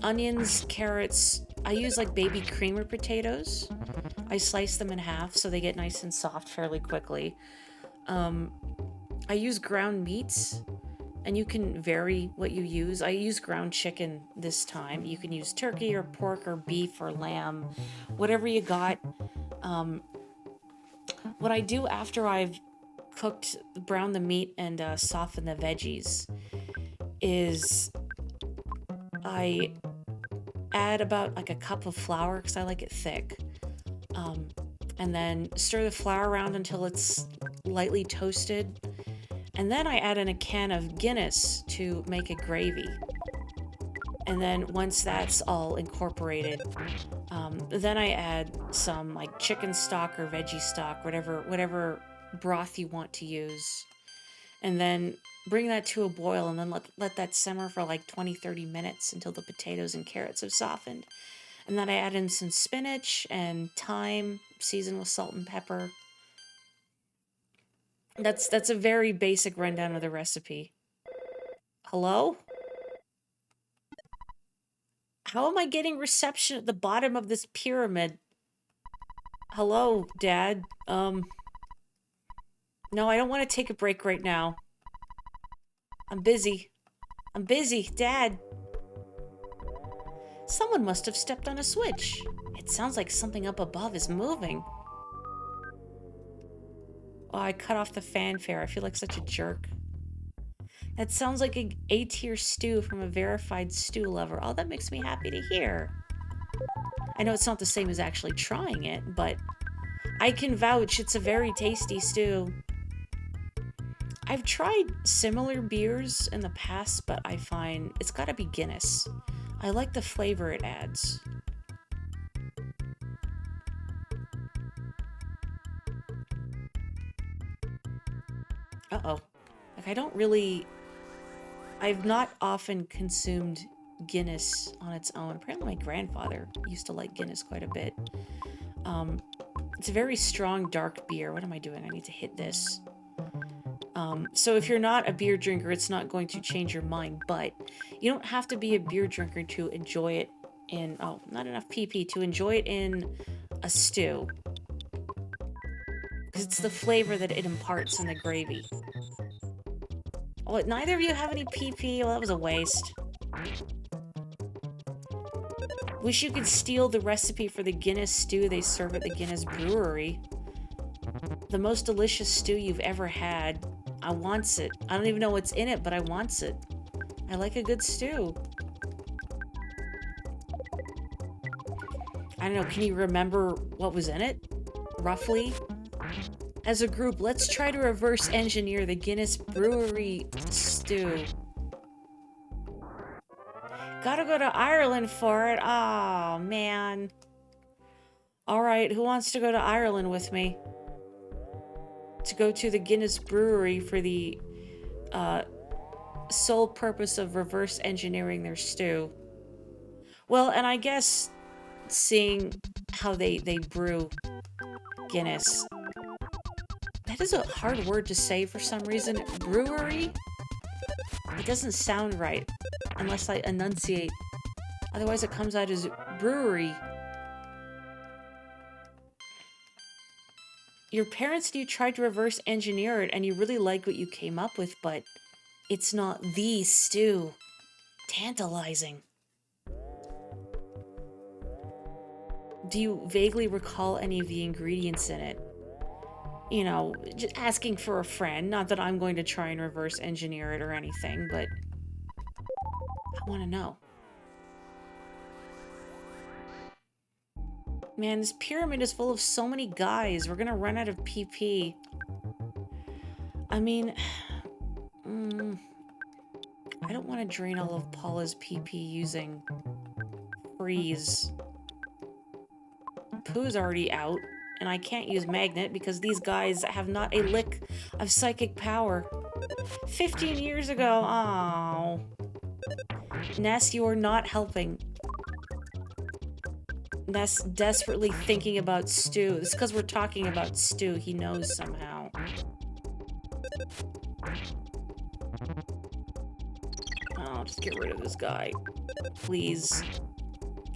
onions, carrots. I use like baby creamer potatoes. I slice them in half so they get nice and soft fairly quickly. I use ground meats, and you can vary what you use. I use ground chicken this time. You can use turkey or pork or beef or lamb, whatever you got. What I do after I've browned the meat and softened the veggies is I add about like a cup of flour because I like it thick. And then stir the flour around until it's lightly toasted. And then I add in a can of Guinness to make a gravy. And then once that's all incorporated, then I add some like chicken stock or veggie stock, whatever broth you want to use. And then bring that to a boil and then let that simmer for like 20-30 minutes until the potatoes and carrots have softened. And then I add in some spinach and thyme, seasoned with salt and pepper. That's a very basic rundown of the recipe. Hello? How am I getting reception at the bottom of this pyramid? Hello, Dad. No, I don't want to take a break right now. I'm busy. I'm busy, Dad. Someone must have stepped on a switch. It sounds like something up above is moving. Oh, I cut off the fanfare. I feel like such a jerk. That sounds like an A-tier stew from a verified stew lover. Oh, that makes me happy to hear. I know it's not the same as actually trying it, but I can vouch it's a very tasty stew. I've tried similar beers in the past, but I find it's gotta be Guinness. I like the flavor it adds. Uh-oh. Like, I've not often consumed Guinness on its own. Apparently my grandfather used to like Guinness quite a bit. It's a very strong, dark beer. What am I doing? I need to hit this. So if you're not a beer drinker, it's not going to change your mind, but you don't have to be a beer drinker to enjoy it in... Oh, not enough PP. To enjoy it in a stew. Because it's the flavor that it imparts in the gravy. Oh, neither of you have any PP? Well, that was a waste. Wish you could steal the recipe for the Guinness stew they serve at the Guinness Brewery. The most delicious stew you've ever had. I wants it. I don't even know what's in it, but I wants it. I like a good stew. I don't know, can you remember what was in it? Roughly? As a group, let's try to reverse engineer the Guinness Brewery stew. Gotta go to Ireland for it. Oh, man. Alright, who wants to go to Ireland with me? To go to the Guinness Brewery for the sole purpose of reverse engineering their stew. Well, and I guess seeing how they brew Guinness. That is a hard word to say for some reason. Brewery? It doesn't sound right unless I enunciate. Otherwise it comes out as brewery. Your parents and you tried to reverse engineer it and you really like what you came up with, but it's not the stew. Tantalizing. Do you vaguely recall any of the ingredients in it? You know, just asking for a friend. Not that I'm going to try and reverse engineer it or anything, but I want to know. Man, this pyramid is full of so many guys. We're gonna run out of PP. I mean, I don't want to drain all of Paula's PP using freeze. Pooh's already out, and I can't use magnet because these guys have not a lick of psychic power. 15 years ago, oh. Ness, you are not helping. Ness desperately thinking about stew. It's because we're talking about stew. He knows somehow. Oh, just get rid of this guy. Please.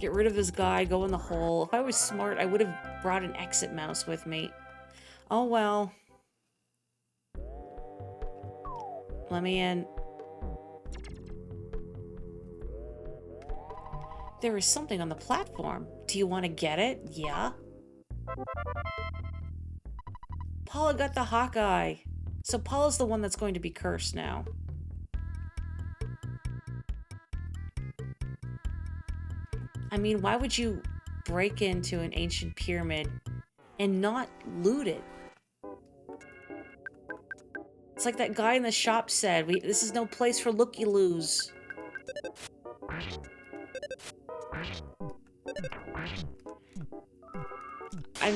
Get rid of this guy. Go in the hole. If I was smart, I would have brought an exit mouse with me. Oh, well. Let me in. There is something on the platform. Do you want to get it? Yeah. Paula got the Hawkeye. So Paula's the one that's going to be cursed now. I mean, why would you break into an ancient pyramid and not loot it? It's like that guy in the shop said, this is no place for looky-loos.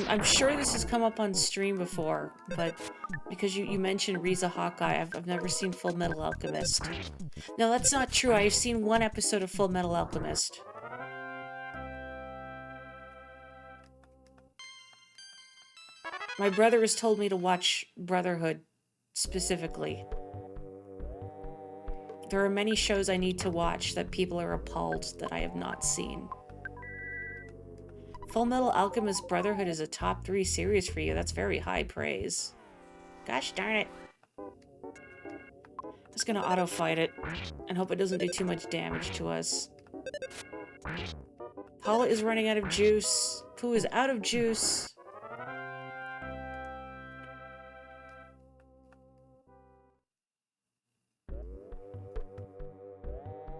I'm sure this has come up on stream before, but because you mentioned Riza Hawkeye, I've never seen Full Metal Alchemist. No, that's not true. I've seen one episode of Full Metal Alchemist. My brother has told me to watch Brotherhood, specifically. There are many shows I need to watch that people are appalled that I have not seen. Full Metal Alchemist Brotherhood is a top 3 series for you. That's very high praise. Gosh darn it. I'm just gonna auto-fight it and hope it doesn't do too much damage to us. Paula is running out of juice. Pooh is out of juice.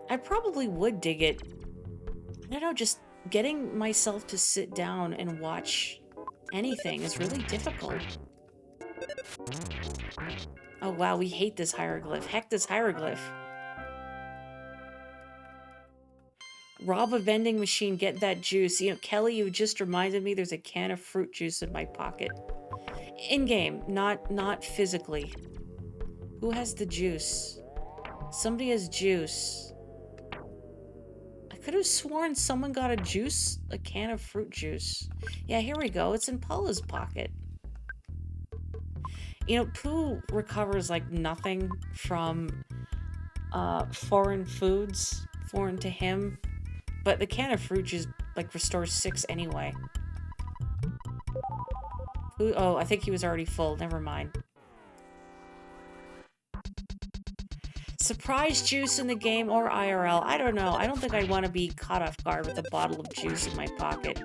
I probably would dig it. I don't know, just getting myself to sit down and watch anything is really difficult. Oh wow, we hate this hieroglyph. Heck this hieroglyph. Rob a vending machine, get that juice. You know, Kelly, you just reminded me there's a can of fruit juice in my pocket. In-game, not physically. Who has the juice? Somebody has juice. I could have sworn someone got a juice, a can of fruit juice. Yeah, here we go. It's in Paula's pocket. You know, Pooh recovers like nothing from foreign foods, foreign to him. But the can of fruit juice, like, restores 6 anyway. Ooh, oh, I think he was already full. Never mind. Surprise juice in the game or IRL? I don't know. I don't think I'd want to be caught off guard with a bottle of juice in my pocket.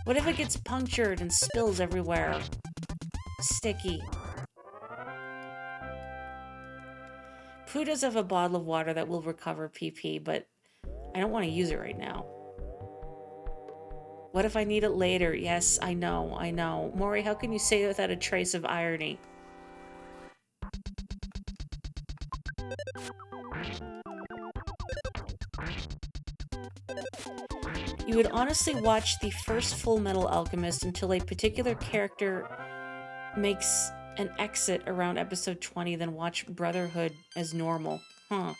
What if it gets punctured and spills everywhere? Sticky. Pooh does have a bottle of water that will recover PP, but I don't want to use it right now. What if I need it later? Yes, I know, I know. Maury, how can you say it without a trace of irony? You would honestly watch the first Full Metal Alchemist until a particular character makes an exit around episode 20, then watch Brotherhood as normal. Huh.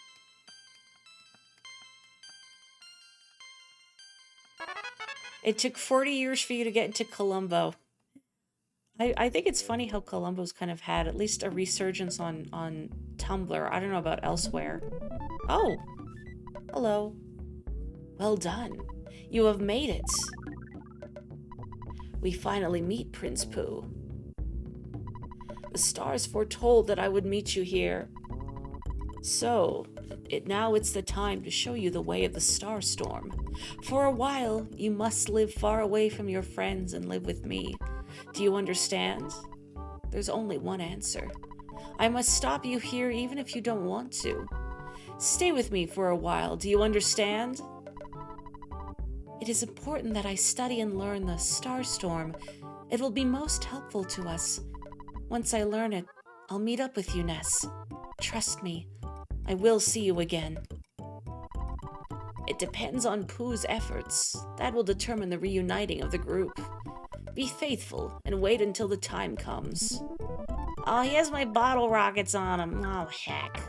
It took 40 years for you to get into Columbo. I think it's funny how Columbo's kind of had at least a resurgence on Tumblr. I don't know about elsewhere. Oh! Hello. Well done. You have made it. We finally meet Prince Pooh. The stars foretold that I would meet you here. So, now it's the time to show you the way of the Starstorm. For a while, you must live far away from your friends and live with me. Do you understand? There's only one answer. I must stop you here even if you don't want to. Stay with me for a while, do you understand? It is important that I study and learn the Starstorm. It will be most helpful to us. Once I learn it, I'll meet up with you, Ness. Trust me, I will see you again. It depends on Pooh's efforts. That will determine the reuniting of the group. Be faithful and wait until the time comes. Oh, he has my bottle rockets on him. Oh, heck.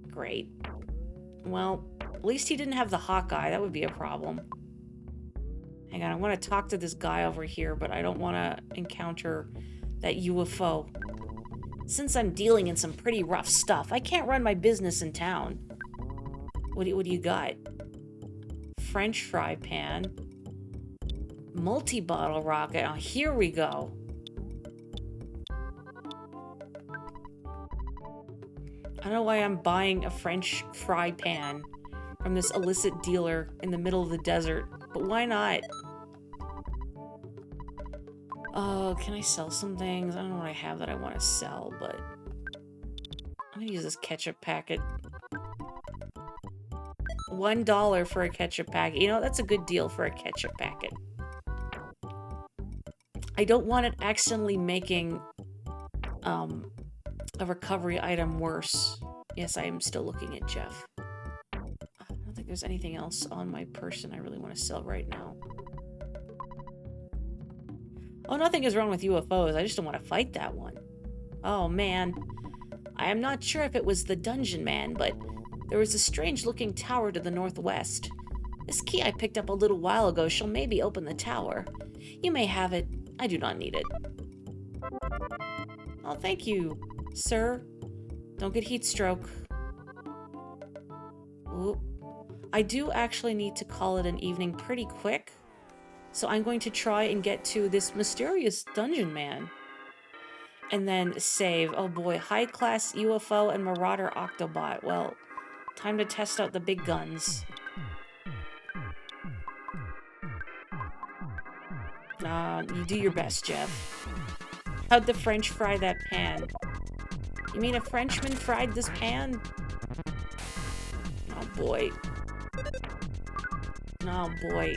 Great. Well, at least he didn't have the Hawkeye. That would be a problem. Hang on, I want to talk to this guy over here, but I don't want to encounter that UFO. Since I'm dealing in some pretty rough stuff, I can't run my business in town. What do you got? French fry pan. Multi-bottle rocket. Oh, here we go. I don't know why I'm buying a French fry pan from this illicit dealer in the middle of the desert, but why not? Oh, can I sell some things? I don't know what I have that I want to sell, but I'm gonna use this ketchup packet. $1 for a ketchup packet. You know, that's a good deal for a ketchup packet. I don't want it accidentally making a recovery item worse. Yes, I am still looking at Jeff. I don't think there's anything else on my person I really want to sell right now. Oh, nothing is wrong with UFOs. I just don't want to fight that one. Oh, man. I am not sure if it was the Dungeon Man, but there was a strange-looking tower to the northwest. This key I picked up a little while ago shall maybe open the tower. You may have it. I do not need it. Oh, thank you, sir. Don't get heat stroke. Ooh. I do actually need to call it an evening pretty quick. So I'm going to try and get to this mysterious dungeon man. And then save. Oh boy, high-class UFO and Marauder Octobot. Well, time to test out the big guns. You do your best, Jeff. How'd the French fry that pan? You mean a Frenchman fried this pan? Oh boy. Oh boy.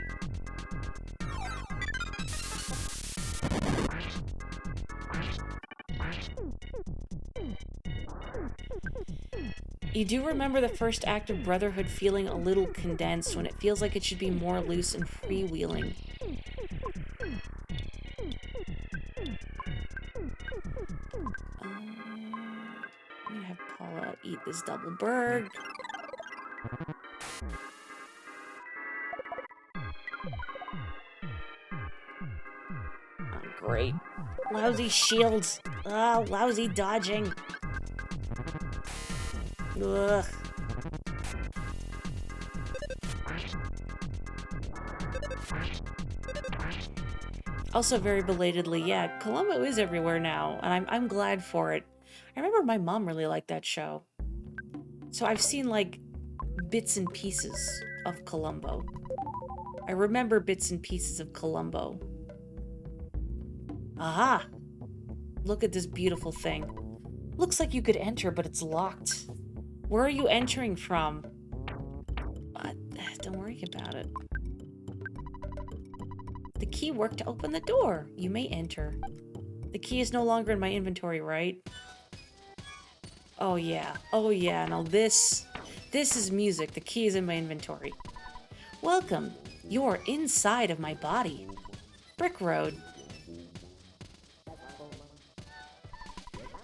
You do remember the first act of Brotherhood feeling a little condensed when it feels like it should be more loose and freewheeling. I'm gonna have Paula eat this double burg. Oh, great. Lousy shields. Oh, lousy dodging. Ugh. Also, very belatedly, yeah, Columbo is everywhere now, and I'm glad for it. I remember my mom really liked that show. So I've seen, like, bits and pieces of Columbo. I remember bits and pieces of Columbo. Aha! Look at this beautiful thing. Looks like you could enter, but it's locked. Where are you entering from? Don't worry about it. The key worked to open the door. You may enter. The key is no longer in my inventory, right? Oh yeah. Oh yeah. Now this is music. The key is in my inventory. Welcome. You're inside of my body. Brick Road.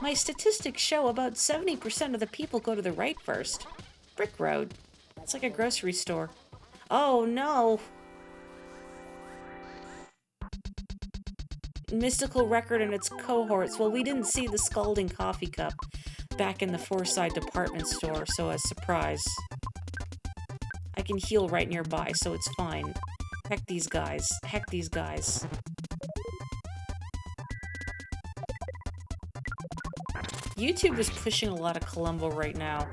My statistics show about 70% of the people go to the right first. Brick Road. It's like a grocery store. Oh no! Mystical record and its cohorts. Well, we didn't see the scalding coffee cup back in the Foreside department store, so a surprise. I can heal right nearby, so it's fine. Heck these guys. Heck these guys. YouTube is pushing a lot of Columbo right now.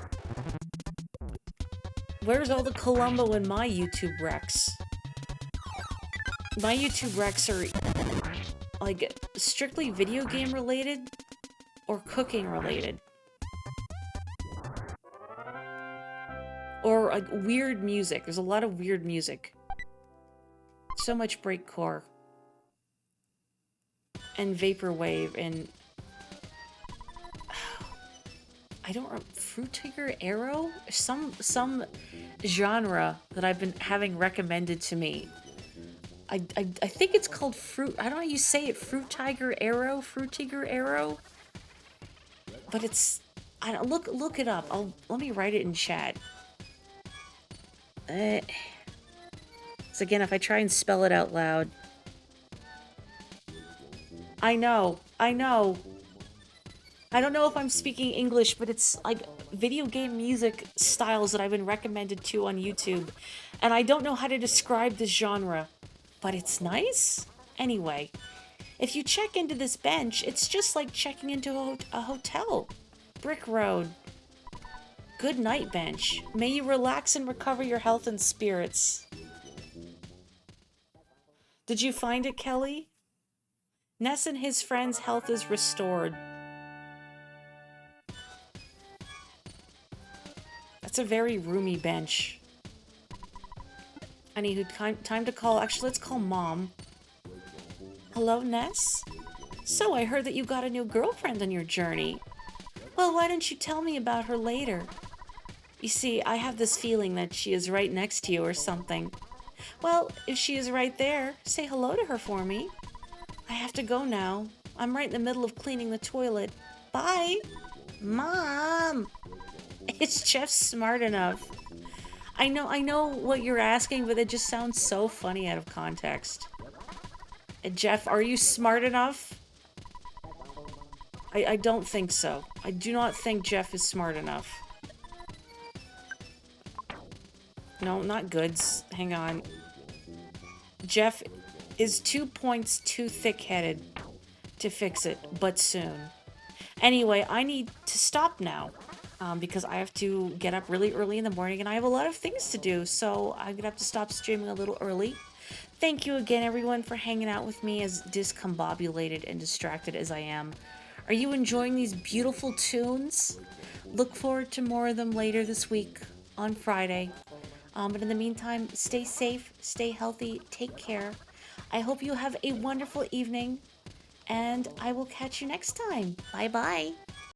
Where's all the Columbo in my YouTube recs? My YouTube recs are, like, strictly video game related or cooking related. Or, like, weird music. There's a lot of weird music. So much breakcore. And vaporwave and... I don't remember, Fruit Tiger Arrow? Some genre that I've been having recommended to me. I think it's called Fruit... I don't know how you say it. Fruit Tiger Arrow? Fruit Tiger Arrow? But it's... I don't... Look it up. Let me write it in chat. So again, if I try and spell it out loud... I know. I don't know if I'm speaking English, but it's like video game music styles that I've been recommended to on YouTube. And I don't know how to describe this genre, but it's nice. Anyway, if you check into this bench, it's just like checking into a hotel. Brick Road. Good night, bench. May you relax and recover your health and spirits. Did you find it, Kelly? Ness and his friend's health is restored. That's a very roomy bench. Anywho, time to call... Actually, let's call Mom. Hello, Ness? So, I heard that you got a new girlfriend on your journey. Well, why don't you tell me about her later? You see, I have this feeling that she is right next to you or something. Well, if she is right there, say hello to her for me. I have to go now. I'm right in the middle of cleaning the toilet. Bye! Mom! Is Jeff smart enough? I know what you're asking, but it just sounds so funny out of context. Jeff, are you smart enough? I don't think so. I do not think Jeff is smart enough. No, not goods. Hang on. Jeff is 2 points too thick-headed to fix it, but soon. Anyway, I need to stop now because I have to get up really early in the morning and I have a lot of things to do, so I'm gonna have to stop streaming a little early. Thank you again, everyone, for hanging out with me as discombobulated and distracted as I am. Are you enjoying these beautiful tunes? Look forward to more of them later this week on Friday. But in the meantime, stay safe, stay healthy, take care. I hope you have a wonderful evening, and I will catch you next time. Bye bye.